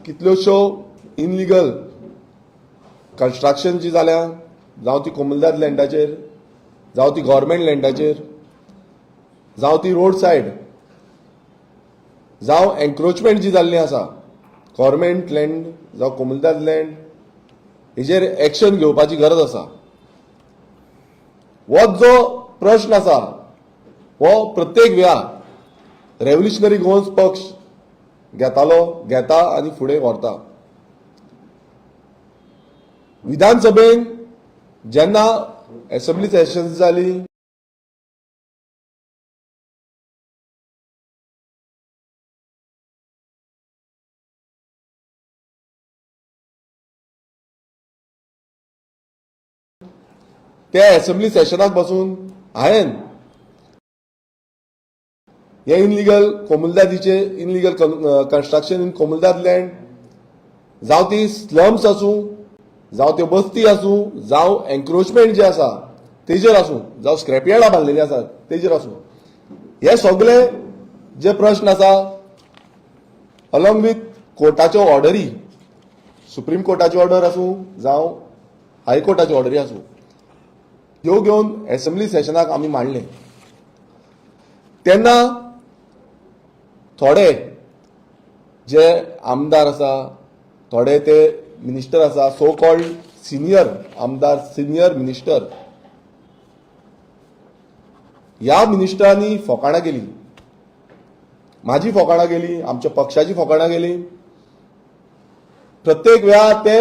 कितल्योश्यो illegal construction जी जाल्या, जावं ती कोमुलदाद लँडाचेर, जावं ती गव्हर्मेंट लँडाचेर, जावं ती रोड सायड, जावं एन्क्रोचमेंट जी जाल्ली आसा गव्हर्मेंट लँड जावं कोमुलदाद लँड, हेजेर एक्शन घेवपाची गरज आसा. हो जो प्रश्न आसा हो प्रत्येक वेळा रेव्होल्युशनरी गोवन्स पक्ष घेता आनी फुडें व्हरता. विधानसभेन जेन्ना असेंब्ली सेशन्स जाली, त्या असेंब्ली सेशनाक बसून हांवें हे इनलिगल कोमुलदादीचे इनलिगल कन्स्ट्रक्शन इन कोमुलदाद लँड, जावं ती स्लम्स आसूं, जावं त्यो बस्ती आसूं, जावं एन्क्रोचमेंट जे आसा तेजेर आसूं, जावं स्क्रॅपयार्डां बांदलेलीं आसात तेजेर आसूं, हे सगळे जे प्रश्न आसा अलॉंग विथ कोर्टाच्यो ऑर्डरी, सुप्रीम कोर्टाची ऑर्डर आसूं जावं हायकोर्टाची ऑर्डरी आसूं, ह्यो घेवन असेंब्ली सेशनाक आमी मांडले. तेन्ना थोडे जे आमदार आसा, थोडे ते मिनिस्टर आसा, सो कॉल्ड सिनियर आमदार, सिनियर मिनिस्टर, ह्या मिनिस्टरांनी फकाणां केली, माझी फकाणां केली, आमच्या पक्षाची फकाणां केली. प्रत्येक वेळा ते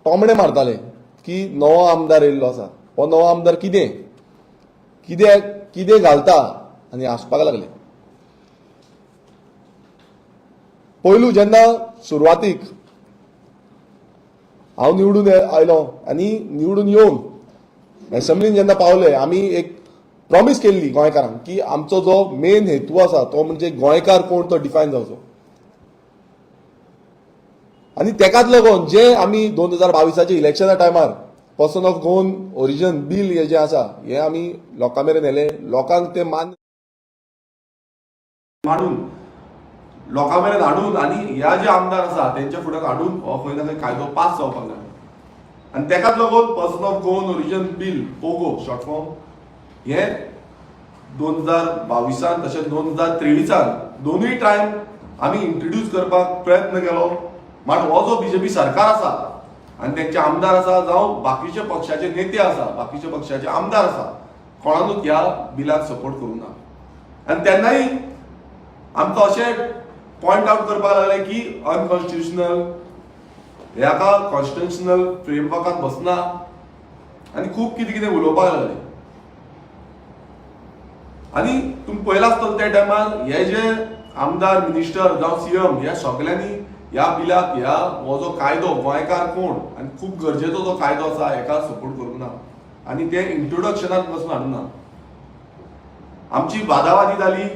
टोमणे मारताले की नवो आमदार येयल्लो आसा, हो नवो आमदार कितें कितें कितें घालता आनी हांसपाक लागले. पयलू जेन्ना सुरवातीक हांव निवडून आयलो आनी निवडून येवन असेंब्लीन जेन्ना पावले, आमी एक प्रॉमिस केल्ली गोंयकारांक की आमचो जो मेन हेतू आसा तो म्हणजे गोंयकार कोण तो डिफायन जावचो. आनी तेकाच लागून जे आमी 2022च्या इलेक्शना टायमार person of Goan origin bill हे जे आसा हे आमी लोकां मेरेन व्हेले, लोकांक ते मांडून लोकां मेरेन हाडून आनी ह्या जे आमदार आसा तेंच्या फुड्यान हाडून हो खंय ना खंय कायदो पास जावपाक जाय. आनी तेकाच लागून person of Goan origin bill Pogo short form हे 2022 तशेंच 2023 दोनूय टायम आमी इंट्रोड्यूस करपाक प्रयत्न केलो. मात हो जो बीजेपी सरकार आसा आनी तेंचे आमदार आसा जावं बाकीचे पक्षाचे नेते आसा, बाकीचे पक्षाचे आमदार आसा, कोणानूच ह्या बिलाक सपोर्ट करूं ना. आनी तेन्नाय आमकां अशें पॉयंट आउट करपाक लागले की अनकॉन्स्टिट्युशनल, ह्याका कॉन्स्टिट्युशनल फ्रेमवर्कात बसना आनी खूब कितें कितें उलोवपाक लागले. आनी तुमी पळयलां आसतलें त्या टायमार हे जे आमदार, मिनिस्टर जावं सीएम ह्या सगळ्यांनी ह्या बिलाक ह्या हो जो कायदो गोंयकार कोण आनी खूब गरजेचो जो कायदो आसा हेका सपोर्ट करूंक ना आनी ते इंट्रोडक्शनात पासून हाडूंक ना. आमची वादावादी जाली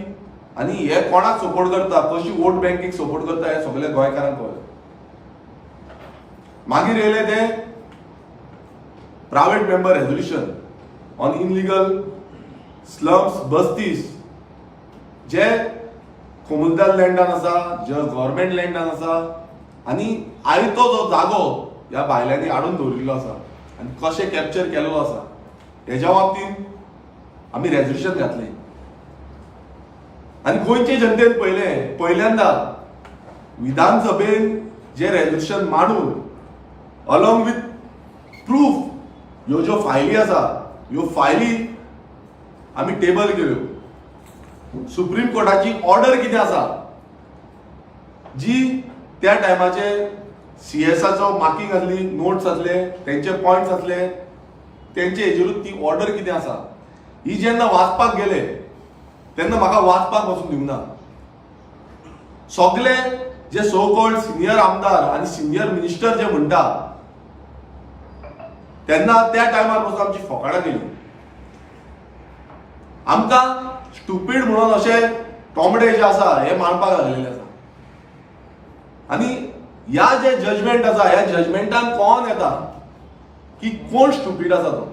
आनी हे कोणाक सपोर्ट करता, कशी वोट बँकीक सपोर्ट करता हे सगळे गोंयकारांक कळ्ळें. मागीर येयले ते private member resolution on illegal slums बस्तीज, जे कोमुलदाद लँडान आसा, जे गव्हर्मेंट लँडान आसा आनी आयतो जो जागो ह्या भायल्यांनी हाडून दवरिल्लो आसा आनी कशें कॅप्चर केल्लो आसा हेज्या बाबतींत आमी रेझोल्युशन घातलें. आनी गोंयचे जनतेन पहिल्यांदा विधानसभेन जे रेझोल्युशन मांडून अलॉंग विथ प्रूफ ह्यो ज्यो फायली आसा ह्यो फायली आमी टेबल केल्यो. सुप्रीम कोर्टाची ऑर्डर कितें आसा जी त्या टायमाचे सीएसाचो मार्किंग आसली, नोट्स आसले, तेंचे पॉयंट्स आसले, तेंचे हेजेरूच ती ऑर्डर कितें आसा ही जेन्ना वाचपाक गेले तेन्ना म्हाका वाचपाक वचून दिवना. सगळे जे सो कॉल्ड सिनियर आमदार आनी सिनियर मिनिस्टर जे म्हणटा तेन्ना त्या टायमार पासून आमची फकाणां केली. आमकां स्टुपीड म्हणून अशे टोमडे जे आसा हे मानपाक लागलेले आसा. आनी ह्या जे जजमेंट आसा ह्या जजमेंटान कोण येता की कोण स्टुपीड आसा तो,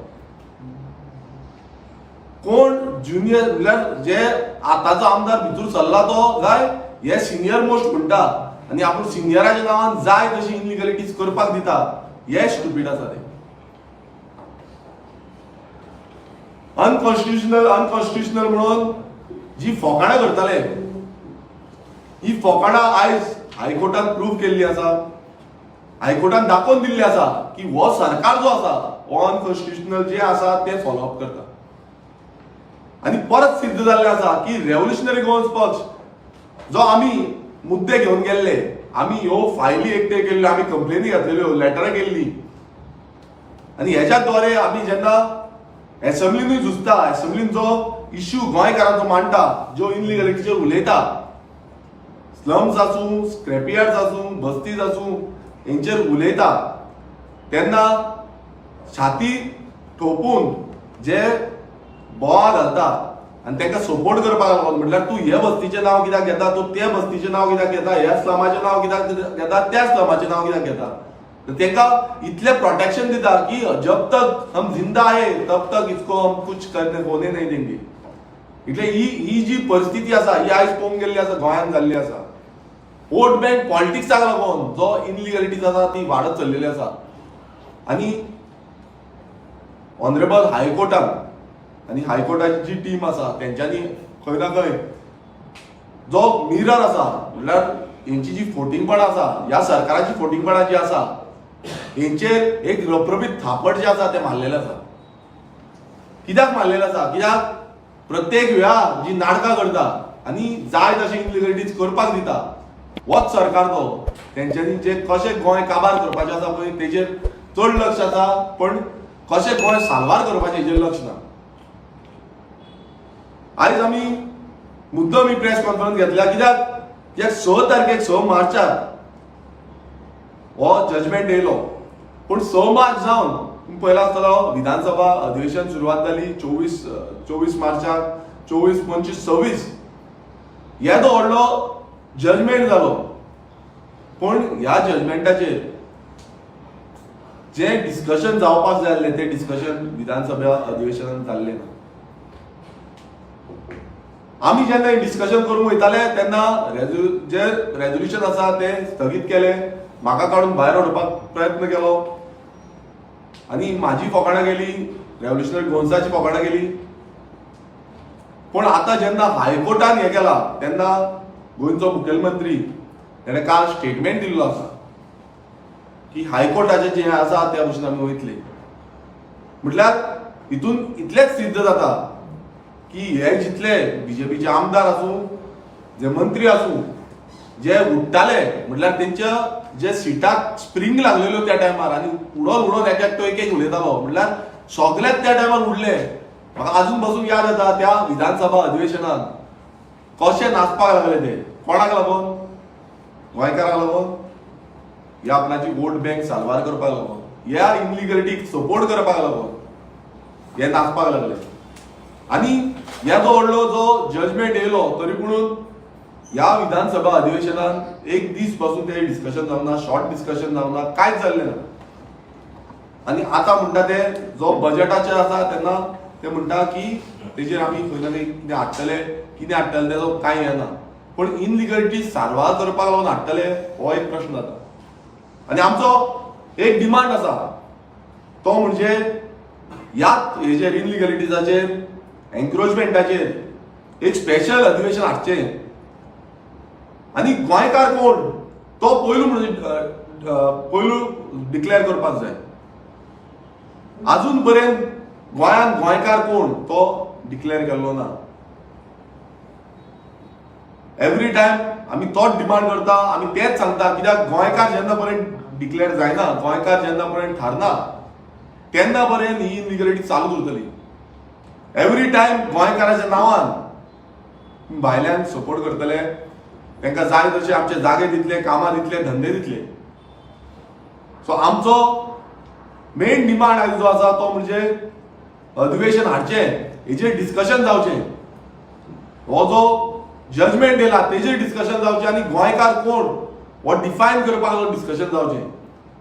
कोण ज्युनियर, म्हणजे जे आताचो आमदार भितर सरला तो काय हे सिनियर मोस्ट म्हणटा आनी आपूण सिनियराच्या नांवान जाय तशी इनलिगलिटीज करपाक दिता, हे स्टुपीड आसा ते. अनकॉन्स्टिट्युशनल म्हणून जी फोकाणां करताले, ही फोकाणां आयज हायकोर्टान प्रूव्ह केल्ली आसा. हायकोर्टान दाखोवन दिल्ली आसा की हो सरकार जो आसा हो अनकॉन्स्टिट्युशनल जे आसा ते फॉलोअप करता. आनी परत सिद्ध जाल्लें आसा की रेव्होल्युशनरी गोवन्स पक्ष जो आमी मुद्दे घेवन गेल्ले, आमी ह्यो फायली एकटे केल्ल्यो, आमी कंप्लेनी घातलेल्यो, लेटरां केल्ली, आनी हेच्या द्वारे आमी जेन्ना एसेंब्लीनूय झुजता, एसेंब्लीन जो इश्यू गोंयकारांचो मांडटा, ज्यो इनलिगलिटीचेर उलयता, स्लम्स आसूं, स्क्रॅपयार्ड्स आसूं, बस्तीज आसूं, हेंचेर उलयता, तेन्ना छाती ठोपून जे बोवाळ घालता आनी तांकां सपोर्ट करपाक लागून, म्हटल्यार तूं हे बस्तीचें नांव कित्याक घेता, तूं त्या बस्तीचें नांव कित्याक घेता, ह्या स्लमाचें नांव कित्याक घेता, त्या स्लमाचें नांव कित्याक घेता, तांकां इतलें प्रोटेक्शन दिता की जब तक हम जिंदा आहे तब तक इसको हम कुछ करने होने नहीं देंगे. इतले ही जी परिस्थिती आसा ही आयज पळोवंक गेल्ली आसा, गोंयांत जाल्ली आसा. वोट बँक पॉलिटिक्साक लागून जो इनलिगलिटीज आसा ती वाडत चल्लेली आसा. आनी ऑनरेबल हायकोर्टान आनी हायकोर्टाची जी टीम आसा तेंच्यांनी खंय ना खंय जो मिरर आसा, म्हटल्यार हेंची जी फोटिंगपणां आसा, ह्या सरकाराची फोटिंगपणां जी आसा, हेंचेर एक रप्रबीत थापट जे आसा ते मारलेलें आसा. कित्याक मारलेलें आसा? कित्याक प्रत्येक वेळार जी नाटकां करता आनी जाय तशी इनलिगलिटीज करपाक दिता, होच सरकार तो. तेंच्यांनी जे कशें गोंय काबार करपाचें आसा पळय तेजेर चड लक्ष आसा, पण कशें गोंय साल्वार करपाचें हेजेर लक्ष ना. आयज आमी मुद्दम ही प्रेस कॉन्फरन्स घेतल्या कित्याक 6 तारखेक 6 मार्चाक हो जजमेंट येयलो, पूण 6 मार्च जावन पयला आसतलो विधानसभा अधिवेशन सुरवात जाली 24 मार्चाक, 24, 25, 26 येदो व्हडलो जजमेंट जालो. पूण ह्या जजमेंटाचेर जे डिस्कशन जावपाक जाय आसलें ते डिस्कशन विधानसभा अधिवेशनान जाल्लें ना. आमी जेन्ना डिस्कशन करूंक वयताले तेन्ना जे रेझोल्युशन आसा ते स्थगीत केले, म्हाका काडून भायर उडोवपाक प्रयत्न केलो आनी म्हाजी फोकाणां गेली, रेव्होल्युशनरी गोवन्साची फोकाणां गेली. पूण आतां जेन्ना हायकोर्टान हें केलां तेन्ना गोंयचो मुखेलमंत्री ताणें काल स्टेटमेंट दिल्लो आसा की हायकोर्टाचें जें आसा त्या भशेन आमी वयतले. म्हटल्यार हितून इतलेंच सिद्ध जाता की हे जितले बीजेपीचे आमदार आसूं, जे मंत्री आसूं, जे उठ्ठाले, म्हटल्यार तेंच्या जे सिटाक स्प्रिंग लागलेल्यो त्या टायमार आनी उडोन एक उलयतालो, म्हटल्यार सगळेच त्या टायमार उडले. म्हाका अजून पासून याद येता त्या विधानसभा अधिवेशनात कशे नाचपाक लागले ते. कोणाक लागून? गोंयकारांक लागून, ह्या आपणाची वोट बँक साल्वार करपाक लागून, ह्या इनलिगलिटीक सपोर्ट करपाक लागून हे नाचपाक लागले. आनी येदो व्हडलो जो जजमेंट येयलो तरी पूण ह्या विधानसभा अधिवेशनान एक दीस पासून ते डिस्कशन जावना, शॉर्ट डिस्कशन जावना, कांयच जाल्लें ना. आनी आतां म्हणटा ते जो बजेटाचेर आसा तेन्ना ते म्हणटा की तेजेर आमी खंय ना कितें हाडटले, कितें हाडटले तेजो कांय हें ना. पूण इनलिगलिटी साल्वार करपाक लागून हाडटले हो एक प्रश्न जाता. आनी आमचो एक डिमांड आसा तो म्हणजे ह्याच हेजेर इनलिगलिटीजाचेर, एन्क्रोचमेंटाचेर एक स्पेशल अधिवेशन हाडचें. आनी गोंयकार कोण तो पयलू डिक्लेअर करपाक जाय. अजून पर्यंत गोंयांत गोंयकार कोण तो डिक्लेअर केल्लो ना. एवरी टायम आमी तोच डिमांड करता, आमी तेच सांगता, कित्याक गोंयकार जेन्ना पर्यंत डिक्लेअर जायना, गोंयकार जेन्ना पर्यंत थारना तेन्ना पर्यंत ही इनलिगलिटी चालूच उरतली. एवरी टायम गोंयकाराच्या नांवान भायल्यान सपोर्ट करतले, तांकां जाय तशे आमचे जागे दितले, कामां दितले, धंदे दितले. सो आमचो मेन डिमांड आयज जो आसा तो म्हणजे अधिवेशन हाडचें, हेजेर डिस्कशन जावचें. हो जो जजमेंट येयला तेजेर डिस्कशन जावचें आनी गोंयकार कोण हो डिफायन करपाक लागून डिस्कशन जावचें.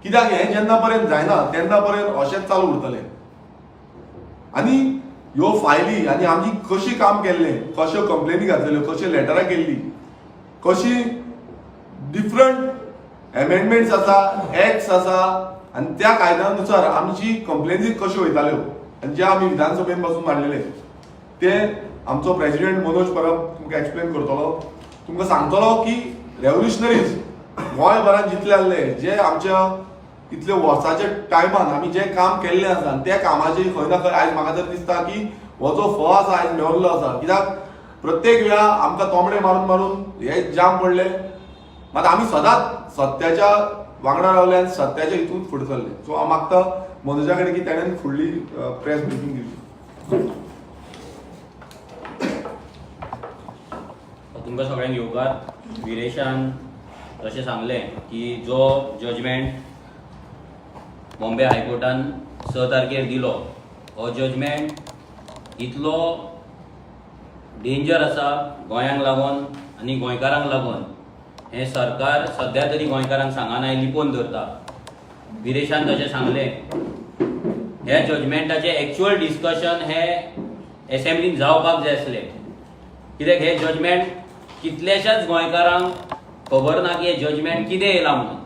कित्याक हें जेन्ना पर्यंत जायना तेन्ना पर्यंत अशेंच चालू उरतलें. आनी ह्यो फायली आनी आमी कशी काम केल्लें, कश्यो कंप्लेनी घातलेल्यो, कशी लेटरां केल्ली, कशी डिफरंट अमेंडमेंट्स आसा, एक्ट्स आसा आणि त्या कायद्यानुसार आमची कंप्लेन्सी कश्यो वयताल्यो आणि जे आमी विधानसभेन पासून मांडलेले ते आमचो प्रेसिडेंट मनोज परब तुमकां एक्सप्लेन करतलो. तुमकां सांगतलो की रेव्होल्युशनरीज गोंयभरात जितले आहले जे आमच्या इतले वर्साच्या टायमान आमी जे काम केल्लें आसा त्या कामाची खंय ना खंय आयज म्हाका तर दिसता की हो जो फळ आसा आयज मेळिल्लो आसा. कित्याक प्रत्येक वेळा आमकां तोमडे मारून मारून हे जाम पडले, मात आमी सदांच सत्याच्या वांगडा रावले आनी सत्याच्या हितून फुडें सरले. सो हांव मागता मनोजा कडेन की ताणें फुडली प्रेस मिटींग दिवची. तुमकां सगळ्यांक येवकार. विरेशान जशें सांगलें की जो जजमेंट बॉम्बे हायकोर्टान 6 तारखेर दिलो, हो जजमेंट इतलो डेंजर आसा गोंयांक लागून आनी गोंयकारांक लागून हें सरकार सद्या तरी गोंयकारांक सांगना, लिपोवन धरता. विरेशान जशें सांगलें ह्या जजमेंटाचें एक्चुअल डिस्कशन हे एसेंब्लीन जावपाक जाय आसलें. कित्याक हे जजमेंट कितल्याशाच गोंयकारांक खबर ना की हे जजमेंट कितें येयलां म्हणून.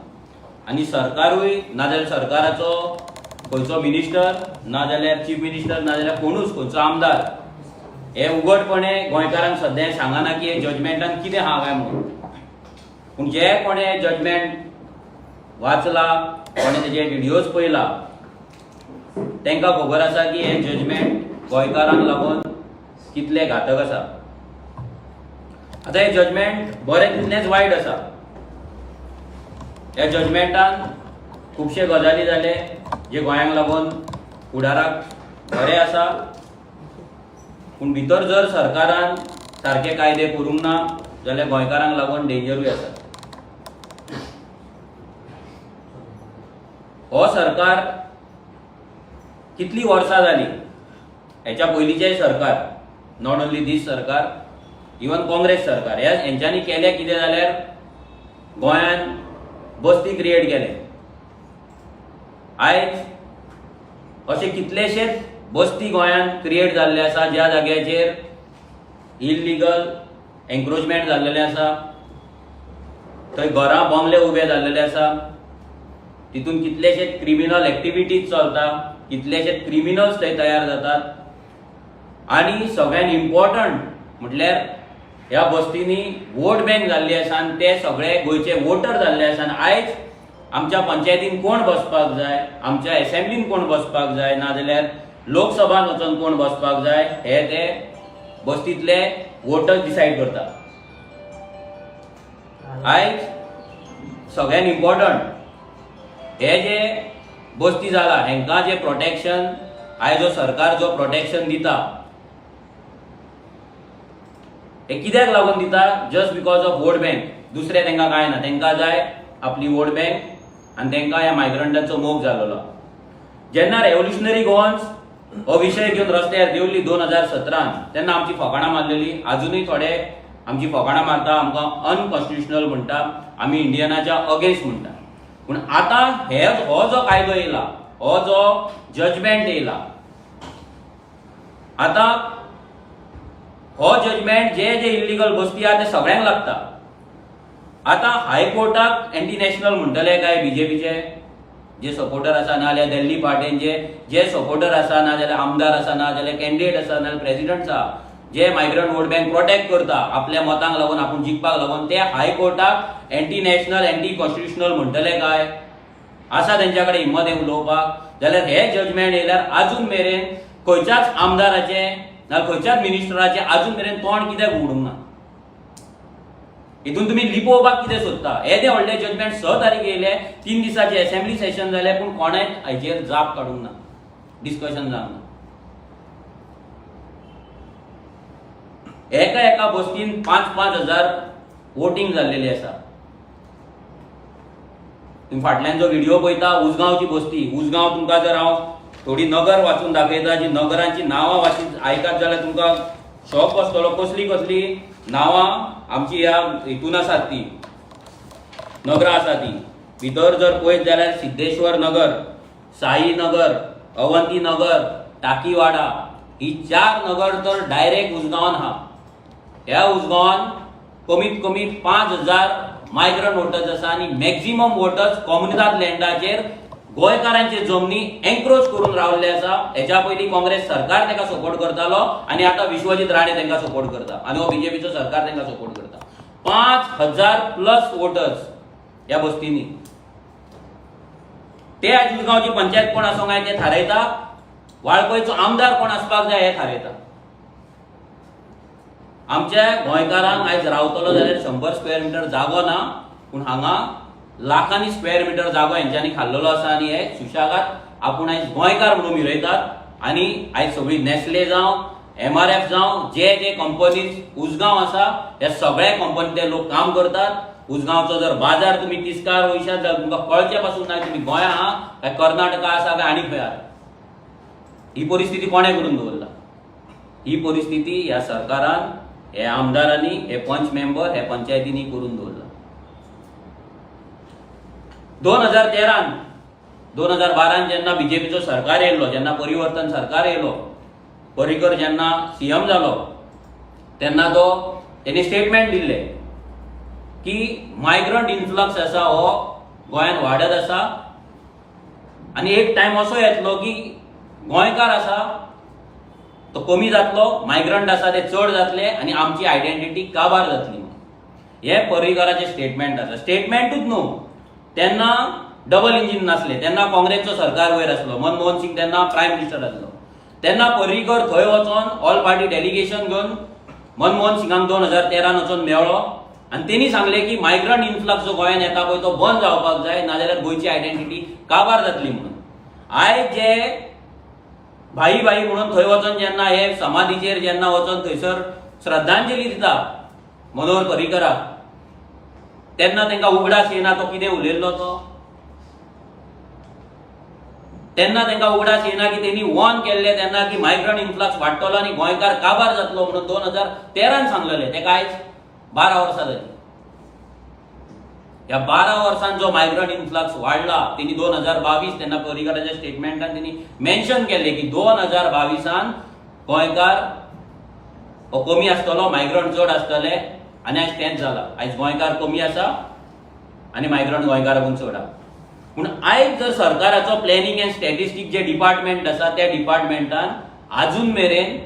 आनी सरकारूय नाजाल्यार सरकाराचो खंयचो मिनिस्टर नाजाल्यार चीफ मिनिस्टर नाजाल्यार कोणूच खंयचो आमदार हे उगडपणे गोंयकारांक सद्या सांगना की हे जजमेंटान कितें आहा काय म्हणून. पूण जे कोणे जजमेंट वाचला, कोणे तेजे व्हिडियोज पळयला, तांकां खबर आसा की हे जजमेंट गोंयकारांक लागून कितले घातक आसा. आतां हे जजमेंट बरें तितलेंच वायट आसा. ह्या जजमेंटान खुबशे गजाली जाले जे गोंयांक लागून फुडाराक बरें आसा, पूण भितर जर सरकारान सारके कायदे करूंक ना जाल्यार गोंयकारांक लागून डेंजरूय आसा. हो सरकार कितली वर्सां जाली, हेच्या पयलींचेय सरकार, नॉट ओन्ली दीस सरकार, इवन काँग्रेस सरकार, हेंच्यांनी केलें कितें जाल्यार गोंयान बस्ती क्रिएट केले. आयज अशे कितलेशेच बस्ती गोंयान क्रिएट जाल्ले आसा ज्या जाग्याचेर इल्लीगल एन्क्रोचमेंट जाल्लेले आसा, थंय घरां बंगले उबे जाल्लेले आसा, तितून कितलेशेच क्रिमिनल एक्टिविटीज चलता, कितलेशेच क्रिमिनल्स थंय तयार जातात. आनी सगळ्यात इम्पॉर्टंट म्हटल्यार ह्या बस्तींनी वोट बँक जाल्ली आसा आनी ते सगळे गोंयचे वोटर जाल्ले आसा. आनी आयज आमच्या पंचायतीन कोण बसपाक जाय, आमच्या एसेंब्लीन कोण बसपाक जाय, नाजाल्यार लोकसभान वचून कोण बसपाक जाय, हे ते बस्तींतले वोटर डिसायड करता. आयज सगळ्यात इम्पॉर्टंट हे जे बस्ती जाला हेंकां जे प्रोटेक्शन आयज जो सरकार जो प्रोटेक्शन दिता, हे कित्याक लागून दिता? Just because of vote bank. दुसरे तांकां कांय ना, तांकां जाय आपली वोट बँक आनी तांकां ह्या मायग्रंटांचो मोग जाल्लो. जेन्ना रेव्होल्युशनरी गोवन्स हो विशय घेवन रस्त्यार देवली 2017 तेन्ना आमची फकाणां मारलेली. आजुनूय थोडे आमची फकाणां मारता, आमकां अनकॉन्स्टिट्युशनल म्हणटा, आमी इंडियनाच्या अगेन्स्ट म्हणटा. पूण आतां हो जो कायदो येयला, हो जो जजमेंट येयला, आतां हो जजमेंट जे जे इल्लीगल बस्ती आहा ते सगळ्यांक लागता. आतां हायकोर्टाक एंटी नॅशनल म्हणटले काय बीजेपीचे जे सपोर्टर आसा, नाजाल्यार दिल्ली पार्टीचे जे सपोर्टर आसा, नाजाल्यार आमदार आसा, नाजाल्यार कॅन्डिडेट आसा, नाजाल्यार प्रेसिडेंट आसा, जे मायग्रंट वोट बँक प्रोटेक्ट करता आपल्या मतांक लागून, आपूण जिखपाक लागून, ते हायकोर्टाक एंटी नॅशनल एंटी कॉन्स्टिट्युशनल म्हणटले काय? आसा तेंच्या कडेन हिम्मत उलोवपाक? जाल्यार हे जजमेंट येयल्यार आजून मेरेन खंयच्याच आमदाराचे ना खंयच्याच मिनिस्टराचे आजून मेरेन तोंड कित्याक उगडूंक ना? हितून तुमी लिपोवपाक कितें सोदता? येदे व्हडले जजमेंट 6 तारीख येयले, 3 दिसाचे एसेंब्ली सेशन जाले, पूण कोणेंय हाचेर जाप काडूंक ना, डिस्कशन जावंक ना. एका बस्तीन 5-5 हजार वोटिंग जाल्लेली आसा. तुम्ही फाटल्यान जो व्हिडिओ पळयता उसगांवची बस्ती, उसगांव तुमकां जर हांव थोडी नगर वाचून दाखयता, जी नगरांची नांवां वाचून आयकात जाल्यार तुमकां शॉक बसतलो. कसली नांवां आमची ह्या हितून आसात, ती नगरां आसा ती. भितर जर पळयत जाल्यार सिद्धेश्वर नगर, साई नगर, अवंती नगर, टाकीवाडा, ही 4 नगर तर डायरेक्ट उसगांवान आहा. ह्या उसगांवान कमीत कमी 5000 मायग्रंट वोटर्स आसा आनी मॅक्झिमम वोटर्स कॉम्युनिदाद लँडाचेर गोंयकारांचे जमनी एन्क्रोच करून रावल्ले आसा. हेच्या पयलीं काँग्रेस सरकार ताका सपोर्ट करतालो आनी आतां विश्वजीत राणे तांकां सपोर्ट करता आनी हो बीजेपीचो सरकार तांकां सपोर्ट करता. 5,000+ वोटर्स ह्या बस्तींनी. ते आज उजगांवची पंचायत कोण आसूंक जाय ते थारयता, वाळपयचो आमदार कोण आसपाक जाय हे थारयता. आमच्या गोंयकारांक आयज रावतलो जाल्यार 100 स्क्वेअर मिटर जागो ना, पूण हांगा लाखांनी स्क्वेअर मिटर जागो हेंच्यांनी खाल्लेलो आसा आनी हे सुशागाद आपूण आयज गोंयकार म्हणून मिरयतात. आनी आयज सगळी नेस्ले जावं MRF जावं जे कंपनीज उजगांव आसा ह्या सगळ्या कंपनींतले लोक काम करतात. उजगांवचो जर बाजार तुमी तिस्कार वयशात जाल्यार तुमकां कळचें पासून ना तुमी गोंया आहा काय कर्नाटका आसा काय आनी खंय आहा. ही परिस्थिती कोणे करून दवरला? ही परिस्थिती ह्या सरकारान, हे आमदारांनी, हे पंच मेंबर, हे पंचायतींनी करून दवरला. 2013-2012 जेन्ना बीजेपीचो सरकार येयलो, जेन्ना परिवर्तन सरकार येयलो, पर्रीकर जेन्ना CM जालो तेन्ना तेणी स्टेटमेंट दिल्ले की मायग्रंट इन्फ्लक्स आसा हो गोंयांत वाडत आसा आनी एक टायम असो येतलो की गोंयकार आसा तो कमी जातलो, मायग्रंट आसा ते चड जातले आनी आमची आयडेंटिटी काबार जातली. हे पर्रीकराचे स्टेटमेंट आसा. स्टेटमेंटूच न्हू, तेन्ना डबल इंजिन नासले, तेन्ना काँग्रेसचो सरकार वयर आसलो, मनमोहन सिंग तेन्ना प्रायम मिनिस्टर आसलो. तेन्ना पर्रीकर थंय वचोन ऑल पार्टी डेलिगेशन घेवन मनमोहन सिंगाक 2013 वचोन मेळ्ळो आनी तेणी सांगले की मायग्रंट इन्फ्लक्स जो गोंयांत येता पळय तो बंद जावपाक जाय, नाजाल्यार गोंयची आयडेंटिटी काबार जातली म्हणून. आयज जे भाई म्हणून थंय वचोन जेन्ना हे समाधीचेर जेन्ना वचोन थंयसर श्रद्धांजली दिता मनोहर पर्रीकराक, तेन्ना तांकां उगडास येना तो कितें उलयल्लो तो. तेन्ना तांकां उगडास येना की तेणी वॉर्न केल्ले तेन्ना की मायग्रंट इन्फ्लक्स वाडटलो आनी गोंयकार काबार जातलो म्हणून 2013 सांगलेले. तेका आयज 12 वर्सां जाली. ह्या 12 वर्सांत जो मायग्रंट इन्फ्लक्स वाडला तेणी 2022 तेन्ना पर्रीकराच्या स्टेटमेंटान तेणी मेन्शन केल्ले की 2022 गोंयकार हो कमी आसतलो, मायग्रंट चड आसतले आनी आयज तेंच जाला. आयज गोंयकार कमी आसा आनी मायग्रंट गोंयकाराकून चड आसा. पूण आयज जर सरकाराचो प्लॅनिंग एंड स्टॅटिस्टिक्स जे डिपार्टमेंट आसा त्या डिपार्टमेंटान आजून मेरेन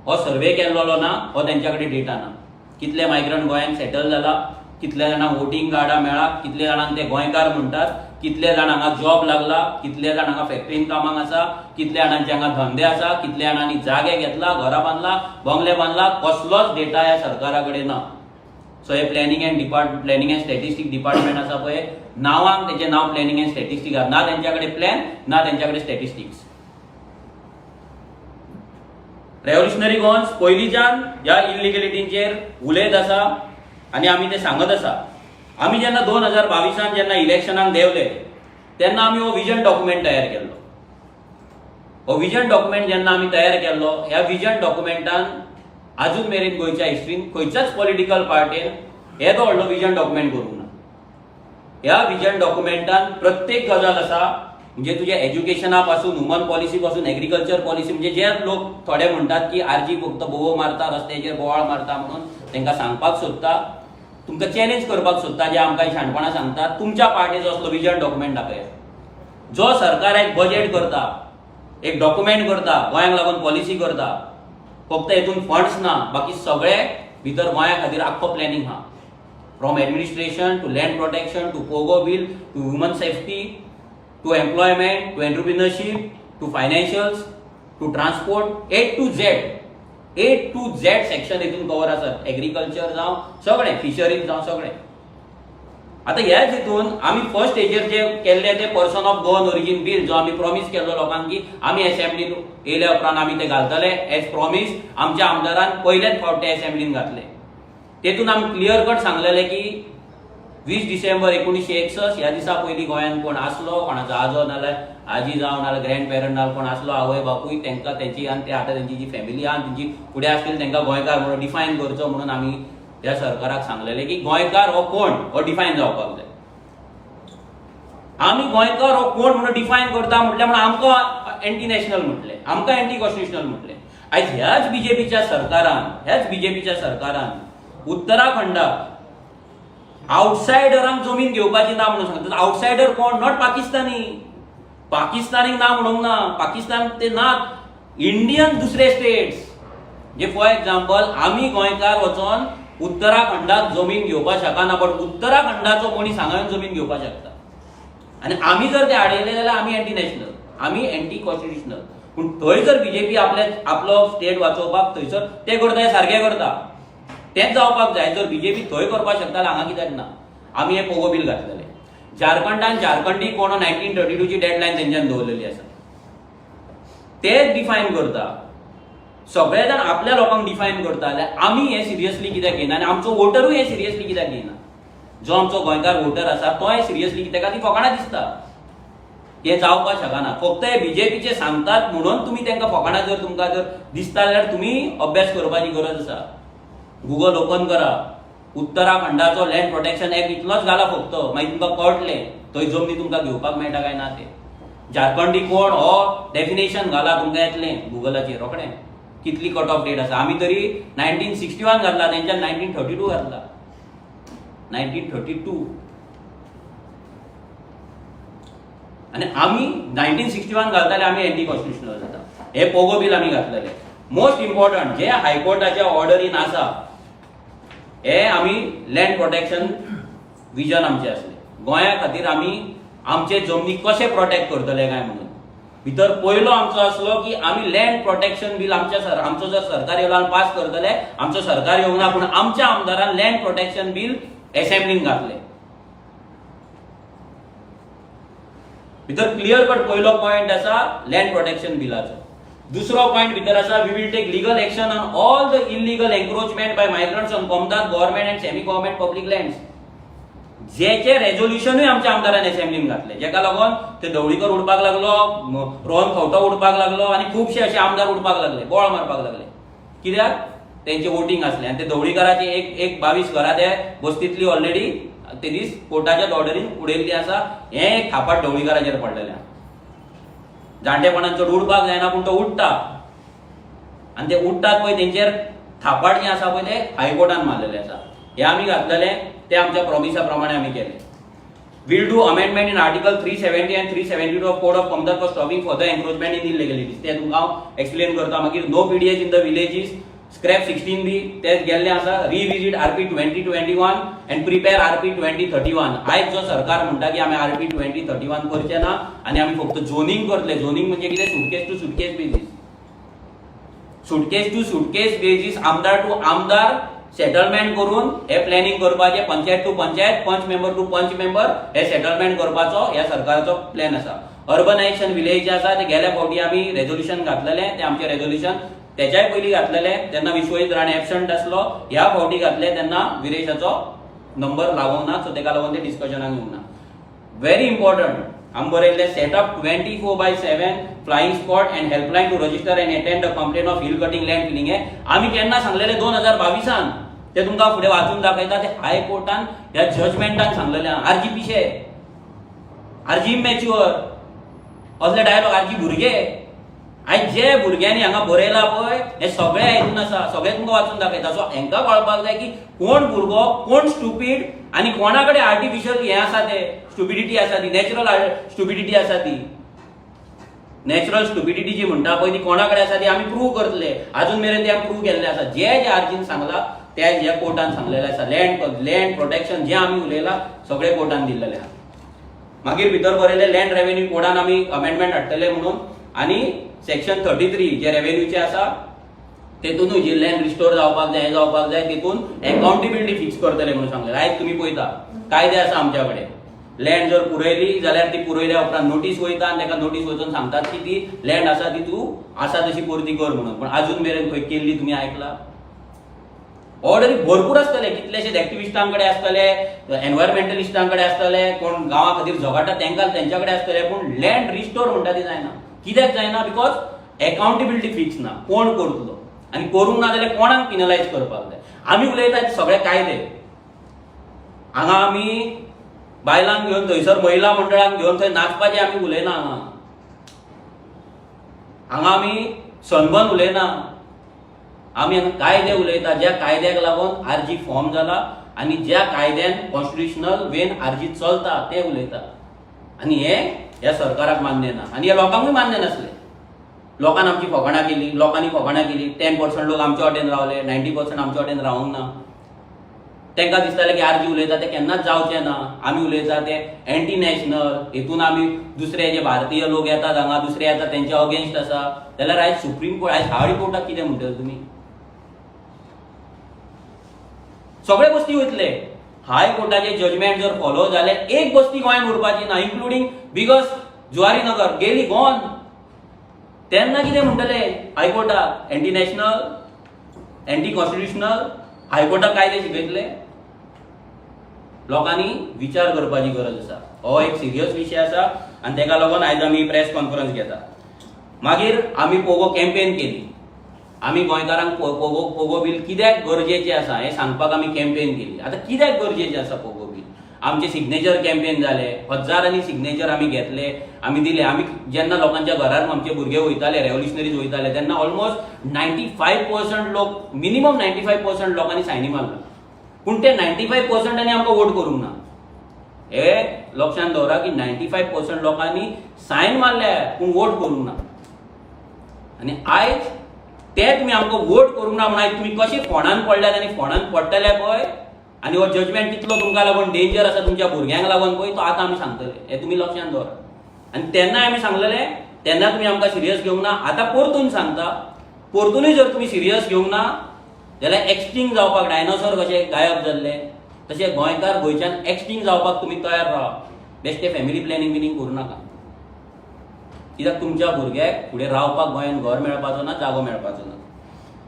हो सर्वे केल्लो ना, हो तेंच्या कडेन डेटा ना. कितले मायग्रंट गोंयांत सेटल जाला, कितले जाणांक वोटींग कार्डां मेळ्ळा, कितले जाणांक ते गोंयकार म्हणटात, कितले जाण हांगा जॉब लागला, कितले जाण हांगा फॅक्टरीन कामाक आसा, कितले जाणांचे हांगा धंदे आसा, कितले जाणांनी जागे घेतला, घरां बांदला, बंगले बांदला, कसलोच डेटा ह्या सरकारा कडेन ना. सो हे प्लॅनिंग एंड स्टॅटिस्टिक्स डिपार्टमेंट आसा पळय, नांवांक तेचें नांव प्लॅनिंग एंड स्टॅटिस्टिक्स आसा, ना तेंच्या कडेन प्लॅन ना तेंच्या कडेन स्टॅटिस्टिक्स. रेव्होल्युशनरी गोन्स पयलींच्यान ह्या इलिगलिटींचेर उलयत आसा आनी आमी ते सांगत आसा. आमी जेन्ना 2022 जेन्ना इलेक्शनाक देंवले तेन्ना आमी हो विजन डॉक्युमेंट तयार केल्लो. हो विजन डॉक्युमेंट जेन्ना आमी तयार केल्लो, ह्या विजन डॉक्युमेंटान आजून मेरेन गोंयच्या हिस्ट्रीन खंयच्याच पॉलिटिकल पार्टीन येदो व्हडलो विजन डॉक्युमेंट करूंक ना. ह्या विजन डॉक्युमेंटान प्रत्येक गजाल आसा, म्हणजे तुझ्या एज्युकेशना पासून, ह्युमन पॉलिसी पासून, एग्रीकल्चर पॉलिसी, म्हणजे जे लोक थोडे म्हणटात की आरजी फक्त बोवो मारता, रस्त्याचेर बोवाळ मारता म्हणून तांकां सांगपाक सोदता, तुमकां चॅलेंज करपाक सोदता, जे आमकां शाणपणां सांगतात, तुमच्या पार्टीचो असलो विजन डॉक्युमेंट दाखया. जो सरकार एक बजेट करता, एक डॉक्युमेंट करता, गोंयांक लागून पॉलिसी करता, फक्त हेतून फंड्स ना, बाकी सगळे भितर गोंया खातीर आख्खो प्लॅनिंग आहा. From administration to land protection to POGO bill to human safety to employment to entrepreneurship to financials to transport, A to Z section हेतून कवर आसात. एग्रीकल्चर जावं सगळें, फिशरीज जावं सगळें. आतां ह्याच हितून आमी फर्स्ट हेजेर जे केल्ले ते person of Goan origin bill, जो आमी प्रॉमिस केल्लो लोकांक की आमी असेंब्लीन येयल्या उपरांत आमी ते घालतले एज प्रॉमिस, आमच्या आमदारान पयलेच फावट ते असेंब्लीन घातले. तेतून आमी क्लियर कट सांगलेले की 20 डिसेंबर 1961 ह्या दिसा पयलीं गोंयांत कोण आसलो, कोणाचो आजो नाल्यार आजी जावं नाल्यार ग्रँड पेरंट नाल्यार कोण आसलो, आवय बापूय, तांकां तेंची आनी ते आतां तेंची जी फॅमिली आहा तेंची फुडें आसतली तांकां गोंयकार म्हणून डिफायन करचो म्हणून आमी ह्या सरकाराक सांगलेले की गोंयकार हो कोण हो डिफायन जावपाक जाय. आमी गोंयकार हो कोण म्हणून डिफायन करता म्हटल्यार म्हणून आमकां एंटी नॅशनल म्हटले, आमकां एंटी कॉन्स्टिट्युशनल म्हटले. आयज ह्याच बीजेपीच्या सरकारान उत्तराखंडाक आउटसायडरांक जमीन घेवपाची ना म्हणून सांगतात. आउटसायडर कोण? नॉट पाकिस्तानी. पाकिस्तानीक ना म्हणूंक ना. पाकिस्तान ते ना, इंडियन दुसरे स्टेट्स. जे फॉर एक्झाम्पल आमी गोंयकार वचोन उत्तराखंडात जमीन घेवपाक शकना, बट उत्तराखंडाचो मनीस हांगा जमीन घेवपाक शकता. आनी आमी जर ते आडयले जाल्यार आमी एंटी नॅशनल, आमी एंटी कॉन्स्टिट्युशनल. पूण थंय जर बीजेपी आपलो स्टेट वाचोवपाक थंयसर ते करता, सारखे करता. तेंच जावपाक जाय. जर बीजेपी थंय करपाक शकता हांगा कित्याक ना? आमी हे पोगो बील घातलेले. झारखंडी कोण 1932 ची डेडलायन तेंच्यान दवरलेली आसा. ते डिफायन करता. सगळे जाण आपल्या लोकांक डिफायन करता जाल्यार आमी हे सिरियसली कित्याक घेयना आनी आमचो वोटरूय हे सिरियसली कित्याक घेयना? जो आमचो गोंयकार वोटर आसा तो हे सिरियसली कित्याक? ती फकाणां दिसता. हे जावपाक शकना. फक्त हे बीजेपीचे सांगतात म्हणून तुमी तांकां फकाणां जर तुमकां जर दिसता जाल्यार तुमी अभ्यास करपाची गरज आसा. गुगल ओपन करा. उत्तराखंडाचो लँड प्रोटेक्शन एक्ट इतलोच घाला फक्त, मागीर तुमकां कळटलें थंय जमनी तुमकां घेवपाक मेळटा काय ना ते. झारखंडी कोण हो डेफिनेशन घाला, तुमकां येतलें गुगलाचेर रोखडें. कितली कट ऑफ डेट आसा. आमी तरी 1961 घातला, तेंच्यान 1932 घातला. 1932 आनी आमी 1961 घालता जाल्यार आमी एंटी कॉन्स्टिट्युशनल जाता. हे पोगो बील आमी घातलेले. मोस्ट इम्पॉर्टंट जे हायकोर्टाच्या ऑर्डरीन आसा हे आमी लँड प्रोटेक्शन विजन आमचें आसलें. गोंया खातीर आमी आमचे जमनी कशे प्रोटेक्ट करतले काय म्हणून. भितर पयलो आमचो आसलो की आमी लँड प्रोटेक्शन बील आमचो जर सरकार येयलो आनी पास करतले. आमचो सरकार येवंक ना, पूण आमच्या आमदारान लँड प्रोटेक्शन बील असेंब्लीन घातले. भितर क्लियर कट पयलो पॉयंट आसा लँड प्रोटेक्शन बिलाचो. दुसरो पॉयंट भितर आसा we will take legal action on all the illegal encroachment by migrants on कोमदाद government and semi government public lands. जेचे रेझोल्युशनूय आमच्या आमदारान असेंब्लीन घातले, जेका लागून ते ढवळीकर उडपाक लागलो, रोहन खंवटो उडपाक लागलो आनी खुबशे असे आमदार उडपाक लागले, बोळ मारपाक लागले. कित्याक? तेंचे वोटिंग आसलें आनी ते ढवळीकराची एक 22 घरां ते बस्तींतली ऑलरेडी ते दीस कोर्टाच्या ऑर्डरीन उडयल्ली आसा. हे एक थापाट ढवळीकराचेर पडलेलें. जाणटेपणान चड उडपाक जायना पूण तो उडटा आनी ते उडटात पळय तेंचेर थापाट जे आसा पळय ते हायकोर्टान मारलेले आसा. हे आमी घातलेले, ते आमच्या प्रॉमिसा प्रमाणे आमी केले. Will do amendment in article 370 and 372 of code of कोमदाद for stopping further encroachment in illegalities. ते तुमकां हांव एक्सप्लेन करता. मागीर no PDS in the villages, scrap 16 B ते गेल्ले आसा. Revisit RP 2021 and prepare RP 2031. आयज जो सरकार म्हणटा की आमी आरपी 2031 करचे ना आनी आमी फक्त झोनिंग करतले. झोनिंग म्हणजे कितें? Suitcase to suitcase basis. Suitcase to suitcase basis, आमदार टू आमदार सेटलमेंट करून हे प्लॅनिंग करपाचे. Panchayat to panchayat, panch member to panch member हे सेटलमेंट करपाचो ह्या सरकारचो प्लॅन आसा. अर्बनायझेशन विलेज जे आसा ते गेल्या फावटी आमी रेझोल्युशन घातलेले. ते आमचे रेझोल्युशन त्याच्याय पयलीं घातलेले तेन्ना विश्वजीत राणे एबसंट आसलो. ह्या फावटी घातले तेन्ना विरेशाचो नंबर लागोंक ना, सो तेका लागून ते डिस्कशनाक येवंक ना. व्हेरी इम्पॉर्टंट आमी बरयल्ले set up 24/7 flying spot and helpline to register and attend the complaint of hill cutting land filling. हे आमी केन्ना सांगलेले 2022 ते तुमकां फुडें वाचून दाखयता. ते हायकोर्टान ह्या जजमेंटान सांगलेले आरजी पिशे, आरजी मॅच्युअर असले डायलॉग, आरजी भुरगे. आयज जे भुरग्यांनी हांगा बरयला पळय हे सगळे आयकून आसा, सगळे तुमकां वाचून दाखयता. सो हांकां कळपाक जाय की कोण भुरगो, कोण स्टुपीड आनी कोणा कडेन आर्टिफिशियल हें आसा ते स्टुपिडिटी आसा ती, नॅचरल स्टुपिडिटी आसा ती. नॅचरल स्टुपिडिटी जी म्हणटा पळय ती कोणा कडेन आसा ती आमी प्रूव्ह करतले. अजून मेरेन ते आमी प्रूव्ह केल्ले आसा. जे आर्जीन सांगला ते ह्या कोर्टान सांगलेले आसा. लँड प्रोटेक्शन जे आमी उलयला सगळे कोर्टान दिल्लेले आहा. मागीर भितर बरयले लँड रेव्हेन्यू कोडान आमी अमेंडमेंट हाडटले म्हणून. आनी सेक्शन 33 जे रेव्हेन्यूचे आसा तेतूनय जे लँड रिस्टोर जावपाक जाय, हे जावपाक जाय, तेतून अकाउंटेबिलिटी फिक्स करतले म्हणून सांगलेले. आयज तुमी पळयता कायदे आसा आमच्या कडेन. लँड जर पुरयली जाल्यार ती पुरयल्या उपरांत नोटीस वयता आनी ताका नोटीस वचून सांगतात की ती लँड आसा ती तूं आसा तशी परती कर म्हणून. पण अजून मेरेन खंय केल्ली तुमी आयकला? ऑर्डरी भरपूर आसतले. कितलेशेच एक्टिविस्टां कडेन आसतले, एनवायरमेंटलिस्टां कडेन आसतले, कोण गांवा खातीर झगडटा तेंच्या कडेन आसतले. पूण लँड रिस्टोर म्हणटा ती जायना. कित्याक जायना? बिकॉज अकाउंटेबिलिटी फिक्स ना. कोण करतलो आनी करूंक ना जाल्यार कोणाक पिनलायज करपाक जाय. आमी उलयतात सगळे कायदे. हांगा आमी बायलांक घेवन थंयसर महिला मंडळांक घेवन थंय नाचपाचें आमी उलयना. हांगा आमी सनबर्न उलयना. आमी हांगा कायदे उलयता, ज्या कायद्याक लागून आरजी फॉर्म जाला आनी ज्या कायद्यान कॉन्स्टिट्युशनल वेन आर्जीत चलता ते उलयता. आनी हे ह्या सरकाराक मान्य ना आनी ह्या लोकांकूय मान्य नासले. लोकांनी आमची फकाणां केली, लोकांनी फकाणां केली. 10% लोक आमच्या वाटेन रावले, 90% आमच्या वाटेन रावंक ना. तांकां दिसतालें की आरजी उलयता ते केन्नाच जावचें ना. आमी उलयता ते एंटी नॅशनल, हेतून आमी दुसरे जे भारतीय लोक येतात हांगा दुसरे येतात तेंच्या अगेन्स्ट आसा. जाल्यार आयज सुप्रीम कोर्ट, आयज हाय कोर्टाक कितें म्हणटले तुमी? सगळे बस्ती वयतले. हाय कोर्टाचे जजमेंट जर फॉलो जाले एक बस्ती गोंयांत उरपाची ना, इन्क्लुडींग बिगस्ट जुवारी नगर गेली गोवन. तेन्ना कितें म्हणटले हायकोर्टाक? एंटी नॅशनल, एंटी कॉन्स्टिट्युशनल, हायकोर्टाक कायदे शिकयतले? लोकांनी विचार करपाची गरज आसा. हो एक सिरियस विशय आसा आनी ताका लागून आयज आमी प्रेस कॉन्फरन्स घेता. मागीर आमी पोगो कॅम्पेन केली. आमी गोंयकारांक पोगो बील कित्याक गरजेचें आसा हें सांगपाक आमी कॅम्पेन केली. आतां कित्याक गरजेचें आसा पोगो बील? आमचे सिग्नेचर कॅम्पेन जाले, हजारांनी सिग्नेचर आमी घेतले, आमी दिले. आमी जेन्ना लोकांच्या घरांत आमचे भुरगे वयताले, रेव्होल्युशनरीज वयताले, तेन्ना ऑलमोस्ट 95% लोक, मिनिमम 95% लोकांनी सायनी मारला. पूण ते 95%नी आमकां वोट करूंक ना. हे लक्षांत दवरा की 95% लोकांनी सायन मारल्या पूण वोट करूंक ना. आनी आयज ते तुमी आमकां वोट करूंक ना म्हणून तुमी कशे फोंडान पडल्यात आनी फोंडान पडटले पळय. आनी हो जजमेंट कितलो तुमकां लागून डेंजर आसा तुमच्या भुरग्यांक लागून पळय तो आतां आमी सांगतले. हे तुमी लक्षांत दवरा. आनी तेन्नाय आमी सांगलेले, तेन्ना तुमी आमकां सिरियस घेवंक ना. आतां परतून सांगता, परतूनय जर तुमी सिरियस घेवंक ना जाल्यार एक्सटिंक्ट जावपाक, डायनोसॉर कशे गायब जाल्ले तशे गोंयकार गोंयच्यान एक्सटिंक्ट जावपाक तुमी तयार रावा. बेश्टे फॅमिली प्लॅनिंग बिनिंग करूं नाका. कित्याक तुमच्या भुरग्याक फुडें रावपाक गोंयांत घर मेळपाचो ना, जागो मेळपाचो ना.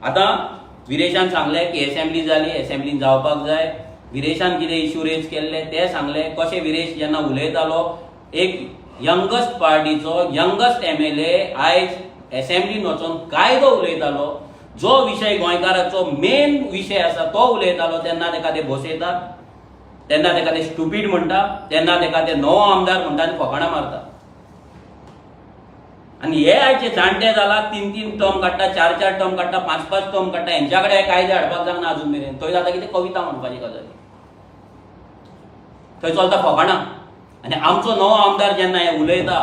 आतां विरेशान सांगलें की एसेंब्ली जाली, एसेंब्लीन जावपाक जाय. विरेशान कितें इश्यू रेज केल्ले ते सांगलें. कशें विरेश जेन्ना उलयतालो, एक यंगस्ट पार्टीचो यंगस्ट MLA आयज एसेंब्लीन वचून कायदो उलयतालो, जो विशय गोंयकाराचो मेन विशय आसा तो उलयतालो, तेन्ना ताका ते बसयतात, तेन्ना ताका ते स्टुपीड म्हणटा, तेन्ना ताका ते नवो आमदार म्हणटा आनी फकाणां मारता. आनी हे आयचे जाणटे जाला 3-3 टर्म काडटा, 4-4 टर्म काडटा, 5-5 टर्म काडटा. हेंच्या कडेन हे कायदे हाडपाक जावना अजून मेरेन. थंय जाता कितें कविता म्हणपाची गजाली, थंय चलता फकाणां. आनी आमचो नवो आमदार जेन्ना हे उलयता